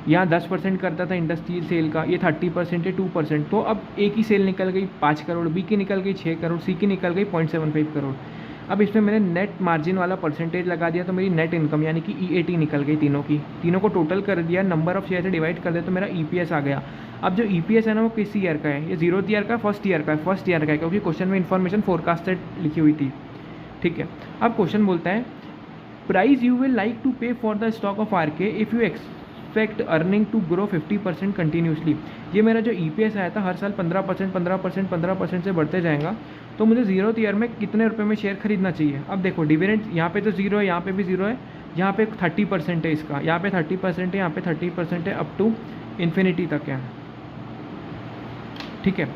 Speaker 1: यहाँ 10% करता था इंडस्ट्री सेल का, ये 30% है 2%। तो अब A की सेल निकल गई 5 करोड़, B की निकल गई 6 करोड़, C की निकल गई 0.75 करोड़। अब इसमें मैंने नेट मार्जिन वाला परसेंटेज लगा दिया, तो मेरी नेट इनकम यानी कि EAT निकल गई तीनों की। तीनों को टोटल कर दिया, नंबर ऑफ शेयर से डिवाइड कर दिया, तो मेरा EPS आ गया। अब जो EPS है ना, वो किस ईयर का है, ये 0th ईयर का, फर्स्ट ईयर का है, फर्स्ट ईयर का है, क्योंकि क्वेश्चन में इन्फॉर्मेशन फोरकास्टेड लिखी हुई थी, ठीक है। अब क्वेश्चन बोलता है price you will like to pay for the stock of RK if you expect earning to grow 50% continuously. ये मेरा जो EPS आया था हर साल 15% से बढ़ते जाएगा, तो मुझे 0th ईयर में कितने रुपए में शेयर खरीदना चाहिए। अब देखो डिविडेंड यहाँ पे तो 0 है, यहाँ पे भी 0 है, यहाँ पे 30% है इसका, यहाँ पे 30% है, यहाँ पे 30% है, अप टू इन्फिनिटी तक है, ठीक है।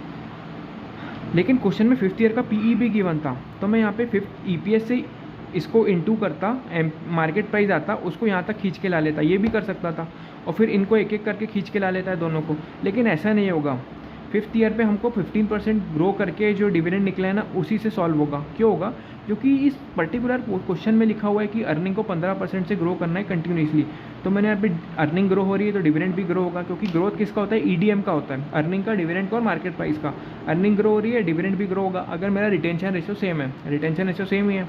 Speaker 1: लेकिन क्वेश्चन में 5th ईयर का PE भी गिवन था, तो मैं यहाँ पे 5th EPS से इसको इंटू करता, मार्केट प्राइस आता, उसको यहाँ तक खींच के ला लेता, ये भी कर सकता था, और फिर इनको एक एक करके खींच के ला लेता है दोनों को। लेकिन ऐसा नहीं होगा, 5th ईयर पे हमको 15% ग्रो करके जो डिविडेंड निकला है ना उसी से सॉल्व होगा। क्यों होगा? क्योंकि इस पर्टिकुलर क्वेश्चन में लिखा हुआ है कि अर्निंग को 15% से ग्रो करना है कंटिन्यूसली। तो मैंने यहाँ पे अर्निंग ग्रो हो रही है तो डिविडेंड भी ग्रो होगा, क्योंकि ग्रोथ किसका होता है? ईडीएम का होता है, अर्निंग का, डिविडेंड का और मार्केट प्राइस का। अर्निंग ग्रो हो रही है, डिविडेंड भी ग्रो होगा अगर मेरा रिटेंशन रेशियो सेम है। रिटेंशन रेशियो सेम ही है,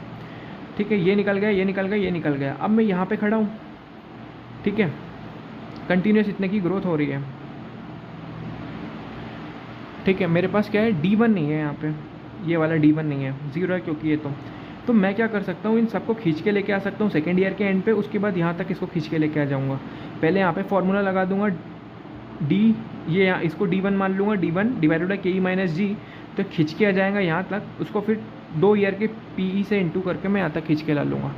Speaker 1: ठीक है। ये निकल गया, ये निकल गया, ये निकल गया। अब मैं यहाँ पे खड़ा हूँ, ठीक है, कंटिन्यूस इतने की ग्रोथ हो रही है, ठीक है। मेरे पास क्या है? D1 नहीं है यहाँ पे, ये वाला D1 नहीं है, 0 है क्योंकि ये तो मैं क्या कर सकता हूँ? इन सबको खींच के लेके आ सकता हूँ सेकेंड ईयर के एंड पे, उसके बाद यहाँ तक इसको खींच के लेके आ जाऊँगा। पहले यहाँ पे फॉर्मूला लगा दूंगा डी, ये यहाँ इसको D1 मान लूँगा, D1 divided by KE minus G, तो खींच के आ जाएगा यहाँ तक। उसको फिर 2 ईयर के PE से इंटू करके मैं यहाँ तक खींच के ला लूँगा।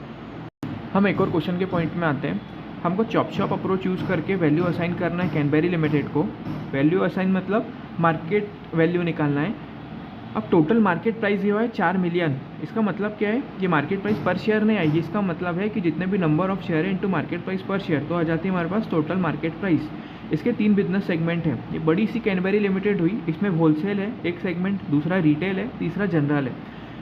Speaker 1: हम एक और क्वेश्चन के पॉइंट में आते हैं। हमको चॉप शॉप अप्रोच यूज़ करके वैल्यू असाइन करना है कैनबेरी लिमिटेड को। वैल्यू असाइन मतलब मार्केट वैल्यू निकालना है। अब टोटल मार्केट प्राइस ये हुआ है 4 मिलियन। इसका मतलब क्या है? ये मार्केट प्राइस पर शेयर नहीं आएगी, इसका मतलब है कि जितने भी नंबर ऑफ शेयर है इंटू मार्केट प्राइस पर शेयर, तो आ जाती है हमारे पास टोटल मार्केट प्राइस। इसके 3 बिजनेस सेगमेंट हैं। ये बड़ी सी कैनबेरी लिमिटेड हुई, इसमें होलसेल है एक सेगमेंट, दूसरा रिटेल है, तीसरा जनरल है।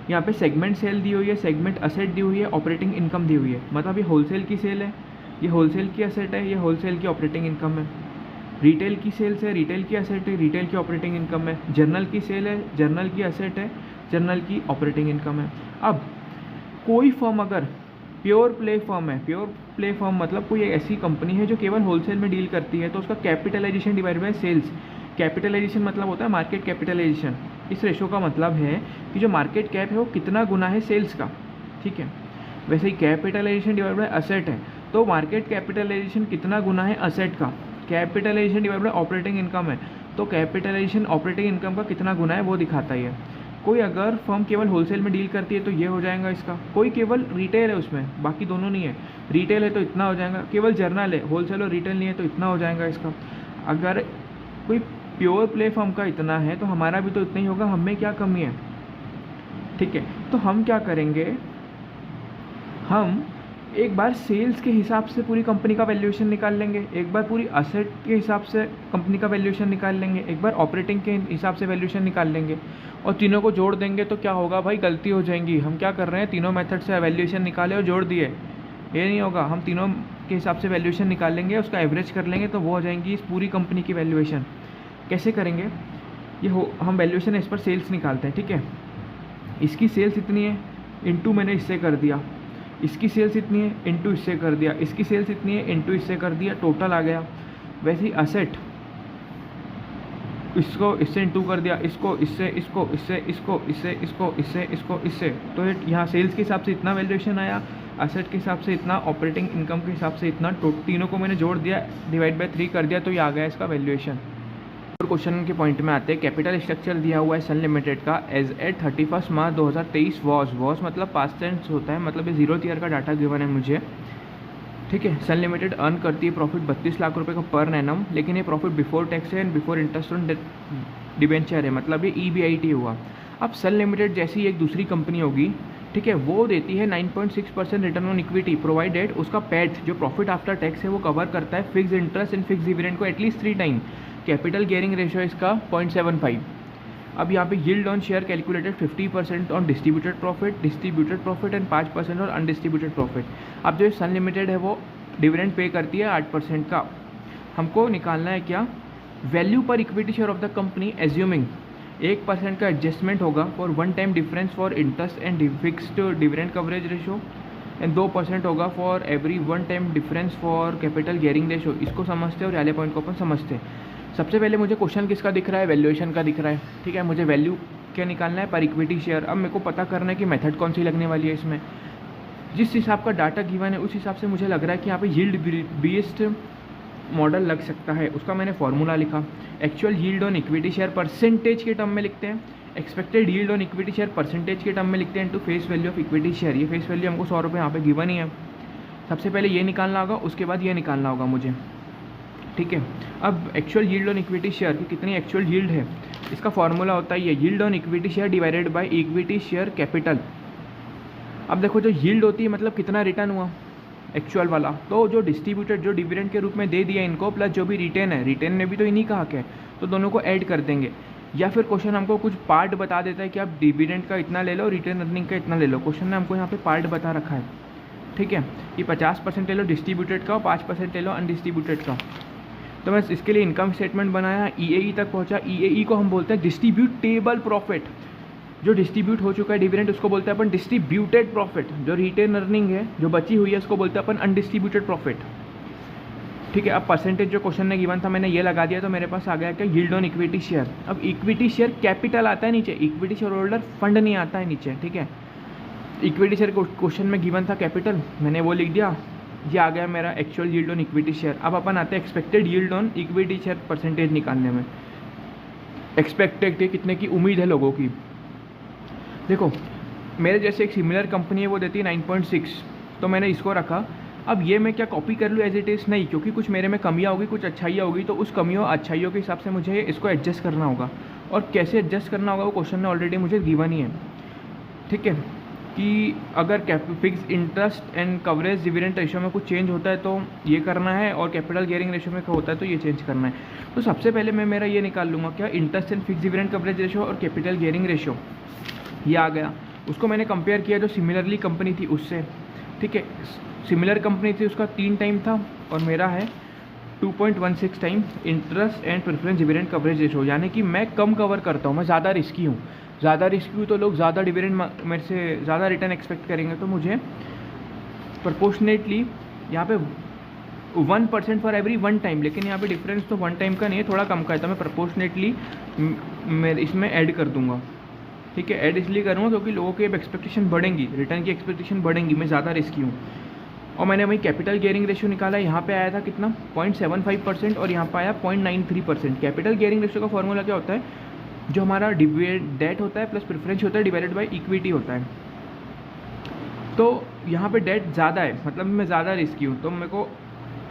Speaker 1: यहाँ पे सेगमेंट सेल दी हुई है, सेगमेंट असेट दी हुई है, ऑपरेटिंग इनकम दी हुई है। मतलब ये होलसेल की सेल है, ये होलसेल की असेट है, ये होलसेल की ऑपरेटिंग इनकम है। रिटेल की सेल्स है, रिटेल की असेट है, रिटेल की ऑपरेटिंग इनकम है। जर्नल की सेल है, जर्नल की असेट है, जर्नल की ऑपरेटिंग इनकम है। अब कोई फर्म अगर प्योर प्ले फर्म है, प्योर प्ले फर्म मतलब कोई ऐसी कंपनी है जो केवल होलसेल में डील करती है, तो उसका capitalisation divide by sales. Capitalisation मतलब होता है मार्केट कैपिटलाइजेशन। इस रेशो का मतलब है कि जो मार्केट कैप है वो कितना गुना है सेल्स का, ठीक है। वैसे ही कैपिटलाइजेशन डिवाइड बाय असेट है, तो मार्केट कैपिटलाइजेशन कितना गुना है असेट का। Capitalisation divide by operating income है, तो कैपिटलाइजेशन ऑपरेटिंग इनकम का कितना गुना है वो दिखाता ही है। कोई अगर फर्म केवल होलसेल में डील करती है तो ये हो जाएगा इसका। कोई केवल रिटेल है उसमें, बाकी दोनों नहीं है, रिटेल है तो इतना हो जाएगा। केवल जर्नल है, होलसेल और रिटेल नहीं है तो इतना हो जाएगा इसका। अगर कोई प्योर प्ले फर्म का इतना है तो हमारा भी तो इतना ही होगा, हमें क्या कमी है, ठीक है। तो हम क्या करेंगे, हम एक बार सेल्स के हिसाब से पूरी कंपनी का वैल्यूएशन निकाल लेंगे, एक बार पूरी असेट के हिसाब से कंपनी का वैल्यूएशन निकाल लेंगे, एक बार ऑपरेटिंग के हिसाब से वैल्यूएशन निकाल लेंगे, और तीनों को जोड़ देंगे। तो क्या होगा भाई? गलती हो जाएंगी। हम क्या कर रहे हैं, तीनों मेथड से वैल्यूएशन निकाले और जोड़ दिए, ये नहीं होगा। हम तीनों के हिसाब से वैल्यूएशन निकाल लेंगे, उसका एवरेज कर लेंगे, तो वो हो जाएंगी इस पूरी कंपनी की वैल्यूएशन। कैसे करेंगे ये? हम वैल्यूएशन इस पर सेल्स निकालते हैं, ठीक है। इसकी सेल्स इतनी है, इंटू मैंने इससे कर दिया, इसकी सेल्स इतनी है, इंटू इससे कर दिया, इसकी सेल्स इतनी है, इंटू इससे कर दिया, टोटल आ गया। वैसे ही असेट, इसको इससे इंटू कर दिया, इसको इससे, इसको इससे, इसको इससे, इसको इससे, इसको इससे, तो यहाँ सेल्स के हिसाब से इतना वैल्यूएशन आया, असेट के हिसाब से इतना, ऑपरेटिंग इनकम के हिसाब से इतना, तीनों को मैंने जोड़ दिया, डिवाइड बाय 3 कर दिया, तो ये आ गया इसका वैल्यूएशन। और क्वेश्चन के पॉइंट में आते हैं। कैपिटल स्ट्रक्चर दिया हुआ है सन लिमिटेड का एज एट 31 मार्च 2023 वॉज मतलब पास्ट टेंस होता है, मतलब ये 0th ईयर का डाटा गिवन है मुझे, ठीक है। सन लिमिटेड अर्न करती है प्रॉफिट 32 लाख रुपए का पर एनम, लेकिन ये प्रॉफिट बिफोर टैक्स है and before interest on debenture है, मतलब ये EBIT हुआ। अब सन लिमिटेड जैसी एक दूसरी कंपनी होगी, ठीक है, वो देती है 9.6% रिटर्न ऑन इक्विटी प्रोवाइडेड उसका पैट जो प्रॉफिट आफ्टर टैक्स है वो कवर करता है fix interest and fix dividend को at least 3 time. Capital gearing ratio इसका 0.75। अब यहाँ पे yield on share calculated 50% on distributed profit and 5% on undistributed profit. अब जो सन लिमिटेड है वो डिविडेंड पे करती है 8% का। हमको निकालना है क्या? वैल्यू पर equity share of the company assuming 1% का एडजस्टमेंट होगा for 1 time difference for interest and fixed dividend coverage ratio, and 2% होगा for every 1 time difference for capital gearing ratio. इसको समझते हैं और वाले पॉइंट को अपन समझते हैं। सबसे पहले मुझे क्वेश्चन किसका दिख रहा है? वैल्यूएशन का दिख रहा है, ठीक है। मुझे वैल्यू क्या निकालना है? पर इक्विटी शेयर। अब मेरे को पता करना है कि मेथड कौन सी लगने वाली है इसमें। जिस हिसाब का डाटा गिवन है उस हिसाब से मुझे लग रहा है कि यहाँ पे यील्ड बेस्ड मॉडल लग सकता है। उसका मैंने फॉर्मूला लिखा, actual yield on equity share percentage के टर्म में लिखते हैं, expected yield on equity share percentage के टर्म में लिखते हैं, into face value of equity share. ये फेस वैल्यू हमको 100 रुपये यहाँ पे गिवन ही है। सबसे पहले ये निकालना होगा, उसके बाद ये निकालना होगा मुझे, ठीक है। अब actual yield on equity share की कितनी एक्चुअल यील्ड है, इसका फॉर्मूला होता है ये yield on equity share divided by equity share capital. अब देखो जो यील्ड होती है मतलब कितना रिटर्न हुआ एक्चुअल वाला, तो जो डिस्ट्रीब्यूटेड जो डिविडेंड के रूप में दे दिया इनको, प्लस जो भी रिटेन है, रिटेन ने भी तो इन्हीं कहा क्या है, तो दोनों को ऐड कर देंगे। या फिर क्वेश्चन हमको कुछ पार्ट बता देता है कि आप डिविडेंड का इतना ले लो, रिटर्न अर्निंग का इतना ले लो। क्वेश्चन ने हमको यहाँ पे पार्ट बता रखा है, ठीक है, कि 50% ले लो डिस्ट्रीब्यूटेड का और 5% ले लो अनडिस्ट्रीब्यूटेड का। तो मैं इसके लिए इनकम स्टेटमेंट बनाया, ईएई तक पहुंचा। ईएई को हम बोलते हैं डिस्ट्रीब्यूटेबल प्रॉफिट। जो डिस्ट्रीब्यूट हो चुका है डिविडेंड उसको बोलते हैं अपन डिस्ट्रीब्यूटेड प्रॉफिट। जो रिटेन अर्निंग है जो बची हुई है उसको बोलते हैं अपन अनडिस्ट्रीब्यूटेड प्रॉफिट, ठीक है। अब परसेंटेज जो क्वेश्चन ने गिवन था मैंने ये लगा दिया, तो मेरे पास आ गया क्या, यील्ड ऑन इक्विटी शेयर। अब इक्विटी शेयर कैपिटल आता है नीचे, इक्विटी शेयर होल्डर फंड नहीं आता है नीचे, ठीक है। इक्विटी शेयर क्वेश्चन में गिवन था कैपिटल, मैंने वो लिख दिया, ये आ गया मेरा actual yield on equity share. अब अपन आते हैं expected yield on equity share percentage निकालने में। एक्सपेक्टेड है कितने की उम्मीद है लोगों की। देखो मेरे जैसे एक सिमिलर कंपनी है वो देती है 9.6, तो मैंने इसको रखा। अब ये मैं क्या कॉपी कर लूँ एज इट इज़, नहीं, क्योंकि कुछ मेरे में कमियाँ होगी, कुछ अच्छाइयाँ होगी, तो उस कमियों अच्छाइयों के हिसाब से मुझे इसको एडजस्ट करना होगा। और कैसे एडजस्ट करना होगा वो क्वेश्चन ने ऑलरेडी मुझे गिवन ही है, ठीक है। कि अगर fix interest and coverage dividend ratio में कुछ चेंज होता है तो ये करना है, और कैपिटल गियरिंग रेशियो में होता है तो ये चेंज करना है। तो सबसे पहले मैं मेरा ये निकाल लूँगा क्या, interest and fix dividend coverage ratio और कैपिटल गियरिंग रेशियो, ये आ गया। उसको मैंने कंपेयर किया जो सिमिलरली कंपनी थी उससे, ठीक है। सिमिलर कंपनी थी उसका 3 टाइम था और मेरा है 2.16 time interest and preference dividend coverage ratio. यानी कि मैं कम कवर करता हूँ, मैं ज़्यादा रिस्की हूँ। ज़्यादा रिस्की हूँ तो लोग ज़्यादा डिविडेंड मेरे से ज़्यादा रिटर्न एक्सपेक्ट करेंगे, तो मुझे प्रोपोर्शनेटली यहाँ पे 1% फॉर एवरी 1 टाइम, लेकिन यहाँ पे डिफरेंस तो 1 टाइम का नहीं है, थोड़ा कम का है, तो मैं प्रोपोर्शनेटली मैं इसमें ऐड कर दूँगा, ठीक है। ऐड इसलिए करूँगा क्योंकि लोगों की अब एक्सपेक्टेशन बढ़ेंगी, रिटर्न की एक्सपेक्टेशन बढ़ेंगी, मैं ज़्यादा रिस्की हूँ। और मैंने वही कैपिटल गियरिंग रेशियो निकाला, यहाँ पे आया था कितना 0.75% और यहाँ पे आया 0.93%। कैपिटल गियरिंग रेशियो का फॉर्मूला क्या होता है, जो हमारा डेट होता है प्लस प्रेफरेंस होता है डिवाइडेड बाय इक्विटी होता है। तो यहाँ पे डेट ज़्यादा है, मतलब मैं ज़्यादा रिस्की हूँ, तो मेरे को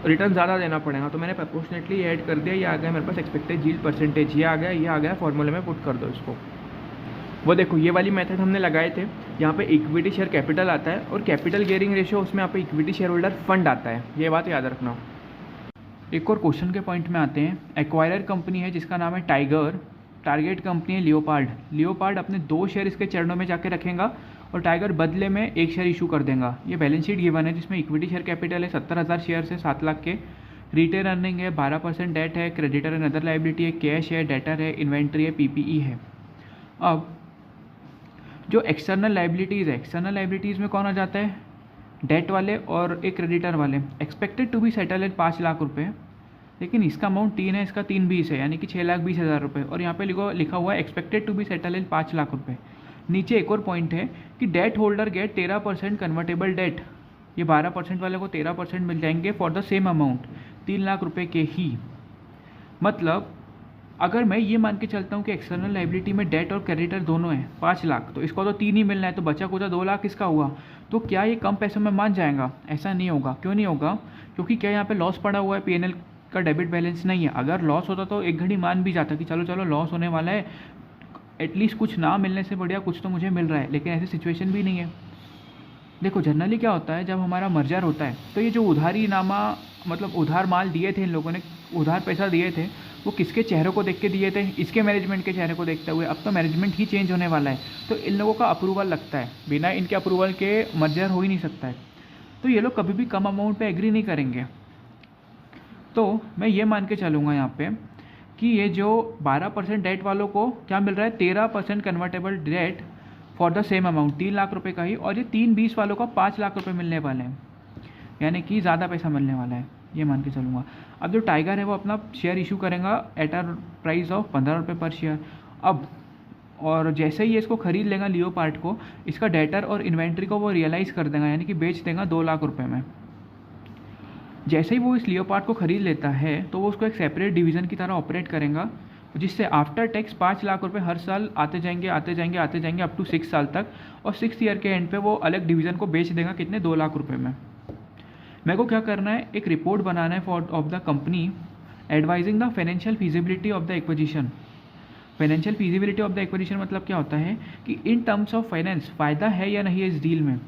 Speaker 1: रिटर्न ज़्यादा देना पड़ेगा, तो मैंने प्रोपोर्शनेटली ऐड कर दिया। ये आ गया मेरे पास एक्सपेक्टेड यील्ड परसेंटेज, ये आ गया फॉर्मूले में पुट कर दो इसको। वो देखो ये वाली मेथड हमने लगाए थे, यहाँ पे इक्विटी शेयर कैपिटल आता है और कैपिटल गियरिंग रेशियो उसमें यहाँ पे इक्विटी शेयर होल्डर फंड आता है, ये बात याद रखना। एक और क्वेश्चन के पॉइंट में आते हैं। एक्वायरर कंपनी है जिसका नाम है टाइगर, टारगेट कंपनी है लियोपार्ड। लियोपार्ड अपने 2 शेयर इसके चरणों में जाके रखेगा और टाइगर बदले में 1 शेयर इशू कर देगा। ये बैलेंस शीट गिवन है जिसमें इक्विटी शेयर कैपिटल है 70,000 शेयर से 7 लाख के, रिटेन अर्निंग है 12%, डेट है, क्रेडिटर एंड अदर लाइबिलिटी है, कैश है, डेटर है, इन्वेंट्री है, पीपीई है। अब जो एक्सटर्नल लाइबिलिटीज़ है, एक्सटर्नल लाइबिलिटीज़ में कौन आ जाता है, डेट वाले और एक क्रेडिटर वाले। Expected to be settle at 5 lakh रुपये, लेकिन इसका अमाउंट 3 है, इसका 320 है, यानी कि 6,20,000 रुपये। और यहाँ पे लिखा हुआ है expected to be settle at 5 lakh रुपये। नीचे एक और पॉइंट है कि debt holder get 13% convertible debt, ये 12% वाले को 13% मिल जाएंगे for the same amount, 3 lakh रुपये के ही। मतलब अगर मैं ये मान के चलता हूँ कि एक्सटर्नल लाइबिलिटी में डेट और क्रेडिटर दोनों हैं 5 लाख, तो इसको तो 3 ही मिलना है, तो बचा कुचा 2 लाख इसका हुआ, तो क्या ये कम पैसों में मान जाएगा? ऐसा नहीं होगा। क्यों नहीं होगा? क्योंकि क्या यहाँ पे लॉस पड़ा हुआ है, पीएनएल का डेबिट बैलेंस नहीं है। अगर लॉस होता तो एक घड़ी मान भी जाता कि चलो लॉस होने वाला है, एटलीस्ट कुछ ना मिलने से बढ़िया कुछ तो मुझे मिल रहा है, लेकिन ऐसी सिचुएशन भी नहीं है। देखो जनरली क्या होता है, जब हमारा मर्जर होता है तो ये जो उधारी नामा मतलब उधार माल दिए थे इन लोगों ने, उधार पैसा दिए थे, वो किसके चेहरों को देख के दिए थे? इसके मैनेजमेंट के चेहरे को देखते हुए। अब तो मैनेजमेंट ही चेंज होने वाला है, तो इन लोगों का अप्रूवल लगता है, बिना इनके अप्रूवल के मर्जर हो ही नहीं सकता है। तो ये लोग कभी भी कम अमाउंट पे एग्री नहीं करेंगे। तो मैं ये मान के चलूँगा यहाँ पे कि ये जो 12% डेट वालों को क्या मिल रहा है, 13% convertible date for the same amount, 3 lakh रुपए का ही, और ये 3-20 वालों को 5 लाख रुपए मिलने वाले हैं, यानी कि ज़्यादा पैसा मिलने वाला है, ये मान के चलूँगा। अब जो टाइगर है वो अपना शेयर इशू करेगा एट अ प्राइस ऑफ 15 रुपये पर शेयर। अब और जैसे ही ये इसको खरीद लेगा लियोपार्ड को, इसका डेटर और इन्वेंट्री को वो रियलाइज़ कर देगा, यानी कि बेच देगा 2 लाख रुपये में। जैसे ही वो इस लियोपार्ड को खरीद लेता है तो वो उसको एक सेपरेट डिवीज़न की तरह ऑपरेट करेगा, जिससे आफ्टर टैक्स 5 लाख रुपए हर साल आते जाएंगे अप टू 6 साल तक, और 6th ईयर के एंड पे वो अलग डिवीज़न को बेच देगा कितने, 2 लाख रुपए में। मेरे को क्या करना है, एक रिपोर्ट बनाना है for of the company advising the financial feasibility of the acquisition. Financial feasibility of the acquisition मतलब क्या होता है कि इन टर्म्स ऑफ फाइनेंस फ़ायदा है या नहीं है इस डील में,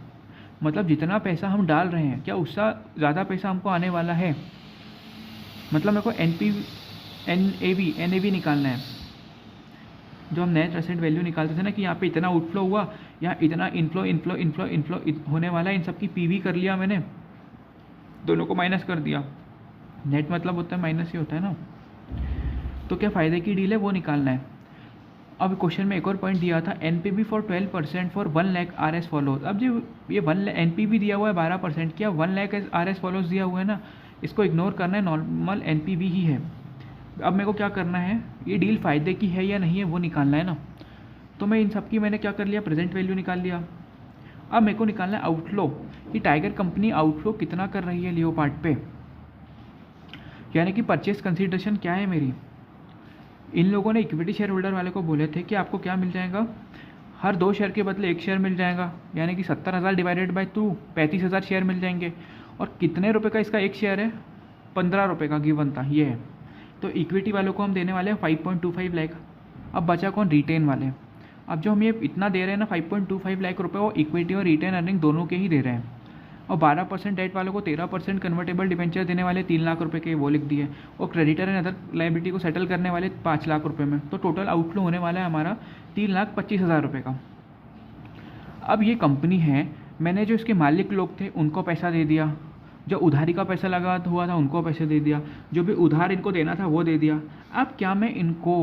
Speaker 1: मतलब जितना पैसा हम डाल रहे हैं क्या उससे ज़्यादा पैसा हमको आने वाला है। मतलब मेरे को NAV निकालना है, जो हम नेट एसेट वैल्यू निकालते थे ना कि यहाँ पे इतना आउटफ्लो हुआ, यहाँ इतना इनफ्लो इनफ्लो इनफ्लो इनफ्लो होने वाला है, इन सब की पीवी कर लिया मैंने, दोनों को माइनस कर दिया। नेट मतलब होता है माइनस ही होता है ना। तो क्या फ़ायदे की डील है वो निकालना है। अब क्वेश्चन में एक और पॉइंट दिया था, NPV for 12% for 1 lakh R S follows. अब जो ये 1 एनपीवी दिया हुआ है 12%, क्या 1 लाख आर एस फॉलोज दिया हुआ है ना, इसको इग्नोर करना है, नॉर्मल एनपीवी ही है। अब मेरे को क्या करना है, ये डील फ़ायदे की है या नहीं है वो निकालना है ना। तो मैं इन सब की मैंने क्या कर लिया, प्रेजेंट वैल्यू निकाल लिया। अब मेरे को निकालना है आउटफ्लो, कि टाइगर कंपनी आउटफ्लो कितना कर रही है लियोपार्ड पे, यानी कि परचेस कंसिडरेशन क्या है मेरी। इन लोगों ने इक्विटी शेयर होल्डर वाले को बोले थे कि आपको क्या मिल जाएगा, हर 2 शेयर के बदले 1 शेयर मिल जाएगा, यानी कि 70,000 डिवाइडेड बाय 2, 35,000 शेयर मिल जाएंगे। और कितने रुपए का इसका 1 शेयर है, 15 रुपये का गिवन था ये है। तो इक्विटी वालों को हम देने वाले हैं 5.25 लाख। अब बचा कौन, रिटेन वाले। अब जो हम ये इतना दे रहे हैं ना 5.25 लाख रुपये, वो इक्विटी और रिटेन अर्निंग दोनों के ही दे रहे हैं। और 12% डेट वालों को 13% कन्वर्टेबल डिबेंचर देने वाले 3 लाख रुपए के वो लिख दिए, और क्रेडिटर एंड अदर लाइबिलिटी को सेटल करने वाले 5 लाख रुपए में। तो टोटल आउटफ्लो होने वाला है हमारा 3,25,000 रुपये का। अब ये कंपनी है, मैंने जो इसके मालिक लोग थे उनको पैसा दे दिया, जो उधारी का पैसा लगा हुआ था उनको पैसे दे दिया, जो भी उधार इनको देना था वो दे दिया। अब क्या मैं इनको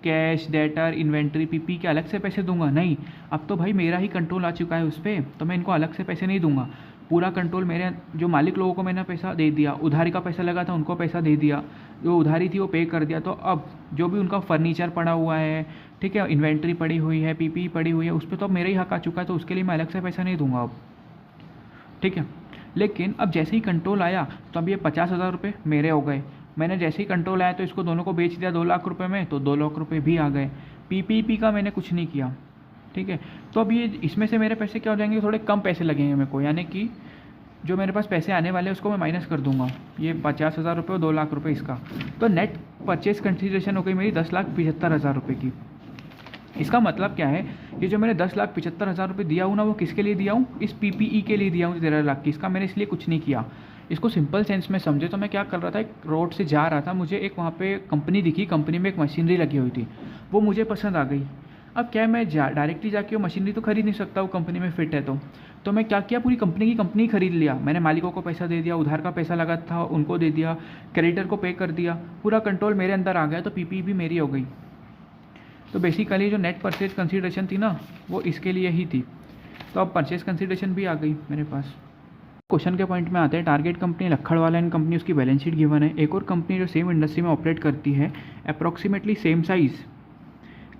Speaker 1: कैश, डेटर, इन्वेंट्री, पीपी के अलग से पैसे दूंगा? नहीं, अब तो भाई मेरा ही कंट्रोल आ चुका है उस पर, तो मैं इनको अलग से पैसे नहीं दूंगा। पूरा कंट्रोल मेरे, जो मालिक लोगों को मैंने पैसा दे दिया, उधारी का पैसा लगा था उनको पैसा दे दिया, जो उधारी थी वो पे कर दिया। तो अब जो भी उनका फर्नीचर पड़ा हुआ है, ठीक है, इन्वेंट्री पड़ी हुई है, पीपी पड़ी हुई है, उस पर तो अब मेरा ही हक आ चुका है, तो उसके लिए मैं अलग से पैसा नहीं दूंगा अब, ठीक है। लेकिन अब जैसे ही कंट्रोल आया तो अब ये 50,000 रुपये मेरे हो गए। मैंने जैसे ही कंट्रोल आया तो इसको दोनों को बेच दिया 2 लाख रुपए में, तो 2 लाख रुपए भी आ गए। पीपीपी का मैंने कुछ नहीं किया, ठीक है। तो अब ये इसमें से मेरे पैसे क्या हो जाएंगे, थोड़े कम पैसे लगेंगे मेरे को, यानी कि जो मेरे पास पैसे आने वाले हैं उसको मैं माइनस कर दूंगा, ये 50,000 रुपये और 2 लाख रुपये इसका। तो नेट परचेज कंसिडरेशन हो गई मेरी 10,75,000 रुपये की। इसका मतलब क्या है, ये जो मैंने 10,75,000 रुपये दिया हूँ ना, वो किसके लिए दिया हूँ, इस पीपीई के लिए दिया हूँ 13 लाख की। इसका मैंने इसलिए कुछ नहीं किया। इसको सिंपल सेंस में समझे तो मैं क्या कर रहा था, एक रोड से जा रहा था, मुझे एक वहाँ पे कंपनी दिखी, कंपनी में एक मशीनरी लगी हुई थी, वो मुझे पसंद आ गई। अब क्या है, मैं डायरेक्टली जाके वो मशीनरी तो खरीद नहीं सकता, वो कंपनी में फिट है। तो मैं क्या किया, पूरी कंपनी की कंपनी खरीद लिया। मैंने मालिकों को पैसा दे दिया, उधार का पैसा लगा था उनको दे दिया, क्रेडिटर को पे कर दिया, पूरा कंट्रोल मेरे अंदर आ गया, तो पीपी भी मेरी हो गई। तो बेसिकली जो नेट परचेज कंसिडरेशन थी ना, वो इसके लिए ही थी। तो अब परचेज कंसिडरेशन भी आ गई मेरे पास। क्वेश्चन के पॉइंट में आते हैं। टारगेट कंपनी लखड़वाला एंड कंपनी, उसकी बैलेंस शीट गिवन है। एक और कंपनी जो सेम इंडस्ट्री में ऑपरेट करती है, approximately same size,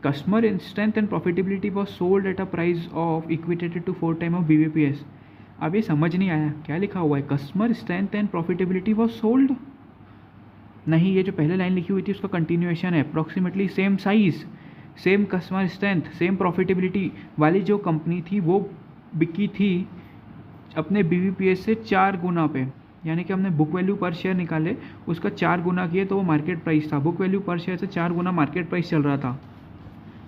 Speaker 1: customer strength and profitability was sold at a price of equated to 4 time of BVPS। अब ये समझ नहीं आया क्या लिखा हुआ है, customer strength and profitability was sold, नहीं, ये जो पहले लाइन लिखी हुई थी उसका कंटिन्यूएशन है। Approximately same size, same customer strength, same profitability वाली जो कंपनी थी वो बिकी थी अपने BVPS से 4 गुना पे, यानी कि हमने बुक वैल्यू पर शेयर निकाले, उसका 4 गुना किए तो वो मार्केट प्राइस था। बुक वैल्यू पर शेयर से 4 गुना मार्केट प्राइस चल रहा था।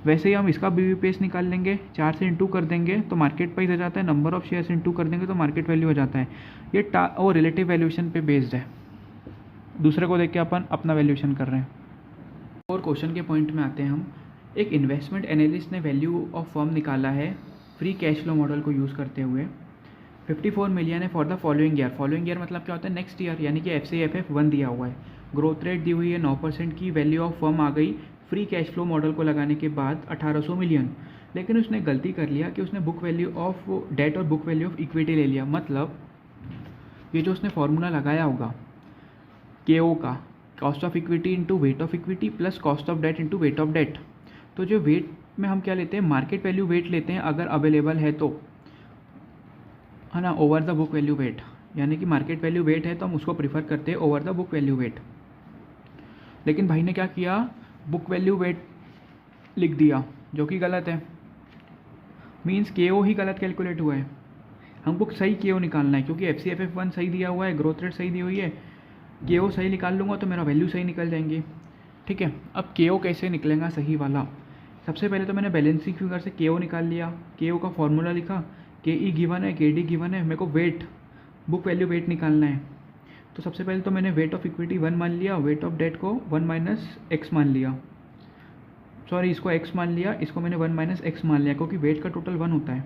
Speaker 1: वैसे ही हम इसका BVPS निकाल लेंगे, 4 से इंटू कर देंगे तो मार्केट प्राइस हो जाता है, नंबर ऑफ शेयर्स इंटू कर देंगे तो मार्केट वैल्यू हो जाता है। ये और रिलेटिव वैल्यूएशन पे बेस्ड है, दूसरे को देख के अपन अपना वैल्यूएशन कर रहे हैं। और क्वेश्चन के पॉइंट में आते हैं हम। एक इन्वेस्टमेंट एनालिस्ट ने वैल्यू ऑफ फर्म निकाला है फ्री कैश फ्लो मॉडल को यूज़ करते हुए। 54 मिलियन है for the following year. Following year मतलब क्या होता है, नेक्स्ट ईयर, यानी कि FCFF1 दिया हुआ है। ग्रोथ रेट दी हुई है 9% की। वैल्यू ऑफ फर्म आ गई फ्री कैश फ्लो मॉडल को लगाने के बाद 1800 मिलियन। लेकिन उसने गलती कर लिया कि उसने बुक वैल्यू ऑफ डेट और बुक वैल्यू ऑफ इक्विटी ले लिया। मतलब ये जो उसने फॉर्मूला लगाया होगा KO का, cost of equity into weight of equity plus cost of debt into weight of debt. तो जो वेट में हम क्या लेते हैं, मार्केट वैल्यू वेट लेते हैं अगर अवेलेबल है तो, है ना, over the book value weight, यानी कि मार्केट वैल्यू वेट है तो हम उसको प्रीफर करते हैं over the book value weight. लेकिन भाई ने क्या किया, बुक वैल्यू वेट लिख दिया, जो कि गलत है। मीन्स KO ही गलत कैलकुलेट हुआ है। हमको सही KO निकालना है, क्योंकि FCFF1 सही दिया हुआ है, ग्रोथ रेट सही दी हुई है, KO सही निकाल लूँगा तो मेरा वैल्यू सही निकल जाएंगी, ठीक है। अब KO कैसे निकलेगा सही वाला, सबसे पहले तो मैंने बैलेंसिंग फिगर से KO निकाल लिया। KO का फॉर्मूला लिखा, KE गिवन है, KD गिवन है, मेरे को वेट, बुक वैल्यू वेट निकालना है। तो सबसे पहले तो मैंने वेट ऑफ इक्विटी 1 मान लिया, वेट ऑफ डेट को 1 - x मान लिया। सॉरी इसको x मान लिया, इसको मैंने 1 माइनस एक्स मान लिया क्योंकि वेट का टोटल 1 होता है।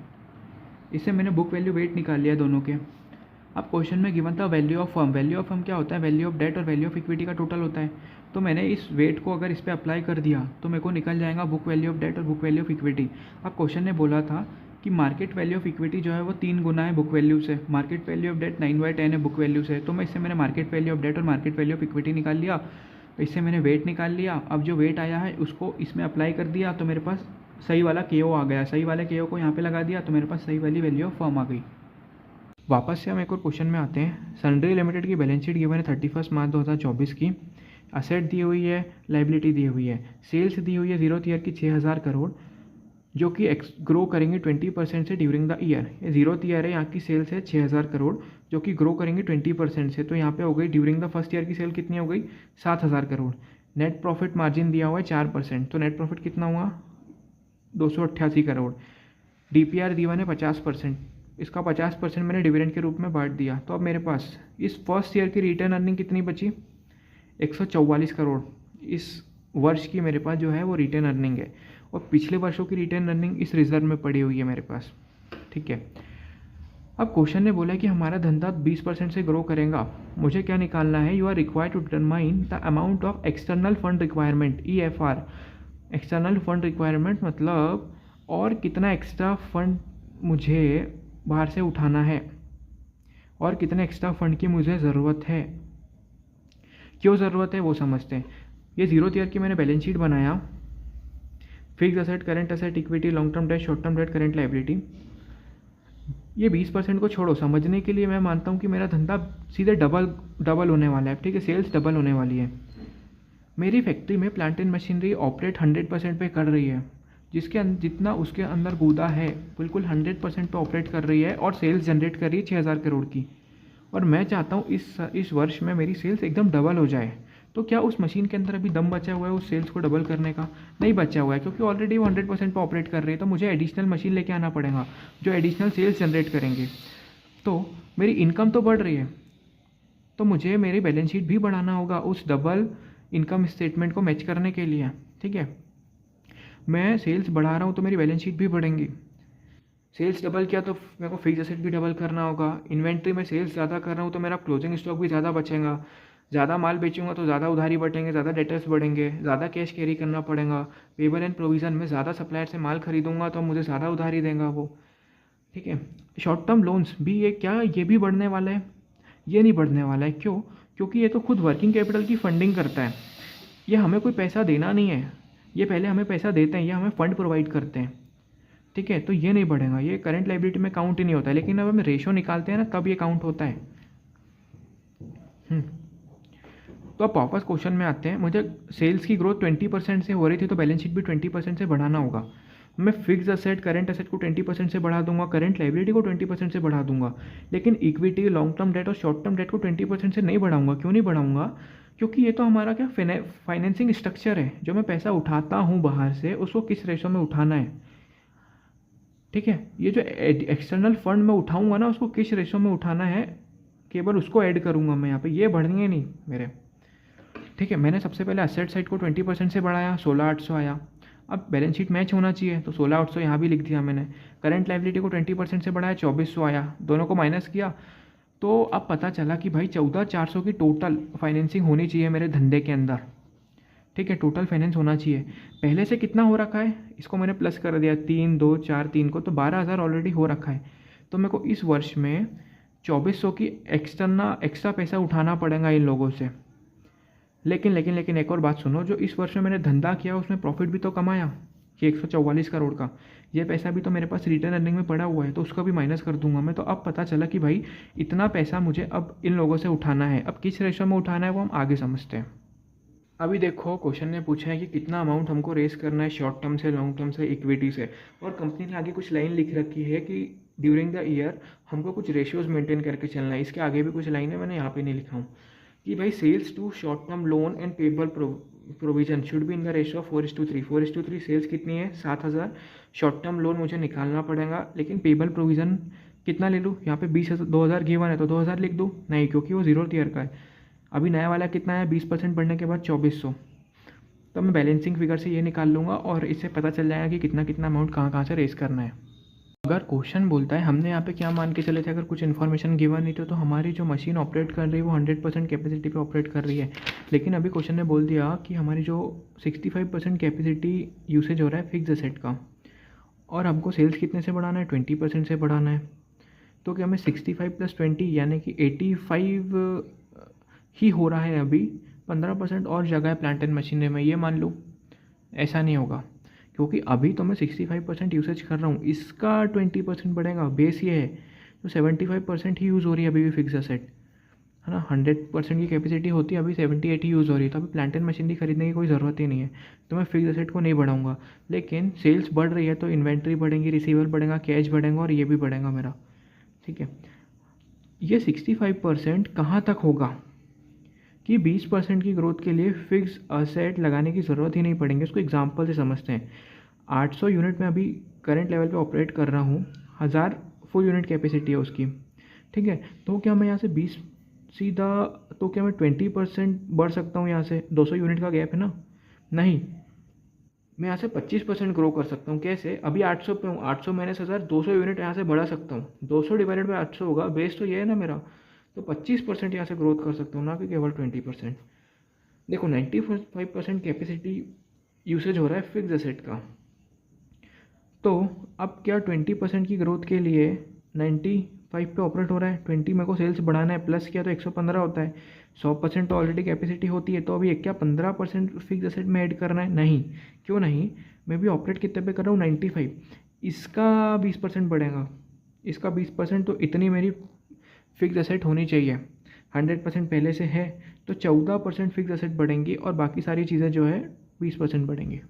Speaker 1: इससे मैंने बुक वैल्यू वेट निकाल लिया दोनों के। अब क्वेश्चन में गिवन था value of firm. Value of firm क्या होता है? वैल्यू ऑफ डेट और वैल्यू ऑफ इक्विटी का टोटल होता है। तो मैंने इस वेट को अगर इस पर अप्लाई कर दिया तो मेरे को निकल जाएगा बुक वैल्यू ऑफ डेट और बुक वैल्यू ऑफ इक्विटी। अब क्वेश्चन ने बोला था कि मार्केट वैल्यू ऑफ इक्विटी जो है वो 3 गुना है बुक वैल्यू से, मार्केट वैल्यू ऑफ डेट 9/10 है बुक वैल्यू से। तो मैं इससे मैंने मार्केट वैल्यू ऑफ डेट और मार्केट वैल्यू ऑफ इक्विटी निकाल लिया। इससे मैंने वेट निकाल लिया। अब जो वेट आया है उसको इसमें अप्लाई कर दिया तो मेरे पास सही वाला KO आ गया। सही वाले KO को यहाँ पे लगा दिया तो मेरे पास सही वाली वैल्यू ऑफ फर्म आ गई। वापस से हम एक और क्वेश्चन में आते हैं। सनड्री लिमिटेड की बैलेंस शीट गिवन है 31 मार्च 2024 की। असेट दी हुई है, लाइबिलिटी दी हुई है, सेल्स दी हुई है 0th ईयर की 6000 करोड़ जो कि ग्रो करेंगे 20% से ड्यूरिंग द ईयर। ये 0th ईयर है, यहाँ की सेल्स है 6000 करोड़ जो कि ग्रो करेंगे 20% से। तो यहाँ पे हो गई ड्यूरिंग द फर्स्ट ईयर की सेल कितनी हो गई? 7000 करोड़। नेट प्रॉफिट मार्जिन दिया हुआ है 4%, तो नेट प्रॉफिट कितना हुआ? 288 करोड़। DPR दिया है 50%, इसका 50% मैंने डिविडेंड के रूप में बांट दिया। तो अब मेरे पास इस फर्स्ट ईयर की रिटर्न अर्निंग कितनी बची? 144 करोड़ इस वर्ष की मेरे पास जो है वो रिटर्न अर्निंग है। और पिछले वर्षों की रिटर्न अर्निंग इस रिजर्व में पड़ी हुई है मेरे पास। ठीक है, अब क्वेश्चन ने बोला कि हमारा धंधा 20% से ग्रो करेगा। मुझे क्या निकालना है? You are required to determine the amount of external fund requirement, EFR। External fund requirement मतलब और कितना एक्स्ट्रा फंड मुझे बाहर से उठाना है और कितने एक्स्ट्रा फंड की मुझे ज़रूरत है। क्यों ज़रूरत है वो समझते हैं। ये 0th ईयर की मैंने बैलेंस शीट बनाया। Fix asset, current asset, equity, long term date, short term debt, current liability. ये 20% को छोड़ो, समझने के लिए मैं मानता हूँ कि मेरा धंधा सीधे डबल होने वाला है। ठीक है, सेल्स डबल होने वाली है। मेरी फैक्ट्री में प्लांट एंड मशीनरी ऑपरेट 100% पे कर रही है, जिसके जितना उसके अंदर कूदा है बिल्कुल 100% पे ऑपरेट कर रही है और सेल्स जनरेट कर रही है 6000 करोड़ की। और मैं चाहता हूँ इस वर्ष में मेरी सेल्स एकदम डबल हो जाए। तो क्या उस मशीन के अंदर अभी दम बचा हुआ है उस सेल्स को डबल करने का? नहीं बचा हुआ है, क्योंकि ऑलरेडी वो 100% पे ऑपरेट कर रही है। तो मुझे एडिशनल मशीन लेके आना पड़ेगा जो एडिशनल सेल्स जनरेट करेंगे। तो मेरी इनकम तो बढ़ रही है, तो मुझे मेरी बैलेंस शीट भी बढ़ाना होगा उस डबल इनकम स्टेटमेंट को मैच करने के लिए। ठीक है, मैं सेल्स बढ़ा रहा हूँ तो मेरी बैलेंस शीट भी बढ़ेंगी। सेल्स डबल किया तो मेरे को फिक्स एसेट भी डबल करना होगा। इन्वेंट्री में सेल्स ज़्यादा कर रहा हूँ तो मेरा क्लोजिंग स्टॉक भी ज़्यादा बचेगा। ज़्यादा माल बेचूंगा तो ज़्यादा उधारी बढ़ेंगे, ज़्यादा डेटर्स बढ़ेंगे, ज़्यादा कैश कैरी करना पड़ेगा। पेबल एंड प्रोविज़न में ज़्यादा सप्लायर से माल खरीदूंगा तो मुझे ज़्यादा उधारी देगा वो। ठीक है, शॉर्ट टर्म लोन्स भी ये भी बढ़ने वाला है? ये नहीं बढ़ने वाला है। क्यों? क्योंकि ये तो खुद वर्किंग कैपिटल की फंडिंग करता है। ये हमें कोई पैसा देना नहीं है, ये पहले हमें पैसा देते हैं, ये हमें फ़ंड प्रोवाइड करते हैं। ठीक है, तो ये नहीं बढ़ेगा, ये करंट लाइबिलिटी में काउंट ही नहीं होता है। लेकिन अब हम रेशो निकालते हैं ना तब ये काउंट होता है। तो अब वापस क्वेश्चन में आते हैं। मुझे सेल्स की ग्रोथ 20% से हो रही थी तो बैलेंस शीट भी 20% से बढ़ाना होगा। मैं फिक्स असेट, करंट असेट को 20% से बढ़ा दूंगा, करंट लाइबिलिटी को 20% से बढ़ा दूंगा, लेकिन इक्विटी, लॉन्ग टर्म डेट और शॉर्ट टर्म डेट को 20% से नहीं बढ़ाऊंगा। क्यों नहीं बढ़ाऊंगा? क्योंकि ये तो हमारा क्या फाइनेंसिंग स्ट्रक्चर है। जो मैं पैसा उठाता हूँ बाहर से उसको किस रेशो में उठाना है। ठीक है, ये जो एक्सटर्नल फंड में उठाऊंगा ना उसको किस रेशो में उठाना है, केवल उसको ऐड करूंगा मैं यहाँ पे, ये बढ़ेंगे नहीं मेरे। ठीक है, मैंने सबसे पहले असेट साइड को 20% से बढ़ाया, 16800 आया। अब बैलेंस शीट मैच होना चाहिए तो 16800 यहाँ भी लिख दिया मैंने। करंट लाइबिलिटी को 20% से बढ़ाया, 2400 आया। दोनों को माइनस किया तो अब पता चला कि भाई 14400 की टोटल फाइनेंसिंग होनी चाहिए मेरे धंधे के अंदर। ठीक है, टोटल फाइनेंस होना चाहिए। पहले से कितना हो रखा है इसको मैंने प्लस कर दिया, 3 2 4 3 को, तो 12000 ऑलरेडी हो रखा है। तो मेरे को इस वर्ष में 2400 की एक्स्ट्रा पैसा उठाना पड़ेगा इन लोगों से। लेकिन एक और बात सुनो, जो इस वर्ष में मैंने धंधा किया उसमें प्रॉफिट भी तो कमाया कि 144 करोड़ का, ये पैसा भी तो मेरे पास रिटर्न अर्निंग में पड़ा हुआ है, तो उसका भी माइनस कर दूंगा मैं। तो अब पता चला कि भाई इतना पैसा मुझे अब इन लोगों से उठाना है। अब किस रेशो में उठाना है वो हम आगे समझते हैं। अभी देखो, क्वेश्चन ने पूछा है कि कितना अमाउंट हमको रेस करना है शॉर्ट टर्म से, लॉन्ग टर्म से, इक्विटी से, और कंपनी ने आगे कुछ लाइन लिख रखी है कि ड्यूरिंग द ईयर हमको कुछ रेशियोज मेंटेन करके चलना है। इसके आगे भी कुछ लाइन है, मैंने यहाँ पे नहीं लिखा हूँ कि भाई sales to short term loan and payable provision should be in the ratio of 4:3। 4:3 sales कितनी है? 7000। शॉर्ट टर्म लोन मुझे निकालना पड़ेगा, लेकिन पेबल प्रोविजन कितना ले लूँ? यहाँ पे 20,000 गिवन है तो 2000 लिख दूँ? नहीं, क्योंकि वो 0th ईयर का है। अभी नया वाला कितना है? 20% बढ़ने के बाद 2400। तो मैं बैलेंसिंग फिगर से ये निकाल लूँगा और इससे पता चल जाएगा कि कितना कितना अमाउंट कहाँ कहाँ से रेस करना है। अगर क्वेश्चन बोलता है हमने यहाँ पे क्या मान के चले थे, अगर कुछ इन्फॉर्मेशन गिवन नहीं तो हमारी जो मशीन ऑपरेट कर रही है वो 100% कैपेसिटी पे ऑपरेट कर रही है, लेकिन अभी क्वेश्चन ने बोल दिया कि हमारी जो 65% कैपेसिटी यूसेज हो रहा है फिक्स एसेट का, और हमको सेल्स कितने से बढ़ाना है, 20% से बढ़ाना है। तो क्या हमें 65 + 20 यानी कि 85 ही हो रहा है अभी, 15% और जगह है प्लांट एंड मशीनरी में, ये मान लूँ। ऐसा नहीं होगा, क्योंकि अभी तो मैं 65% यूसेज कर रहा हूँ, इसका 20% बढ़ेगा। बेस ये है तो 75% ही यूज़ हो रही है अभी भी फिक्स एसेट, है ना। 100% की कैपेसिटी होती है, अभी 78 ही यूज़ हो रही है, तो अभी प्लांट एंड मशीनरी खरीदने की कोई ज़रूरत ही नहीं है, तो मैं फिक्स एसेट को नहीं बढ़ाऊंगा। लेकिन सेल्स बढ़ रही है तो इन्वेंट्री बढ़ेंगी, रिसीवर बढ़ेगा, कैश बढ़ेगा और ये भी बढ़ेगा मेरा, ठीक है। ये 65% कहाँ तक होगा कि 20% की ग्रोथ के लिए फिक्स असेट लगाने की ज़रूरत ही नहीं पड़ेंगे। उसको एग्जांपल से समझते हैं। 800 यूनिट में अभी करंट लेवल पे ऑपरेट कर रहा हूँ, 1000 फुल यूनिट कैपेसिटी है उसकी, ठीक है। तो क्या मैं यहाँ से 20 सीधा, तो क्या मैं 20% बढ़ सकता हूँ यहाँ से? 200 यूनिट का गैप है ना, नहीं, मैं यहाँ से 25% ग्रो कर सकता हूँ। कैसे? अभी 800 पे हूँ, 800 माइनस 1000, 200 यूनिट यहाँ से बढ़ा सकता हूँ। 200 डिवाइडेड बाई 800 होगा, बेस तो ये है ना मेरा, तो 25% यहाँ से ग्रोथ कर सकता हूँ, ना कि केवल 20%। देखो 95% कैपेसिटी यूसेज हो रहा है फिक्स एसेट का, तो अब क्या 20% की ग्रोथ के लिए 95 पे ऑपरेट हो रहा है, 20 मेरे को सेल्स बढ़ाना है, प्लस किया तो 115 होता है। 100% तो ऑलरेडी कैपेसिटी होती है, तो अभी क्या 15% फिक्स एसेट में ऐड करना है? नहीं। क्यों नहीं? मैं भी ऑपरेट कितने पे कर रहा हूँ, 95, इसका 20% बढ़ेगा, इसका 20%, तो इतनी मेरी फिक्स एसेट होनी चाहिए। 100% पहले से है तो 14% फिक्स एसेट बढ़ेंगी और बाकी सारी चीज़ें जो है 20% बढ़ेंगी।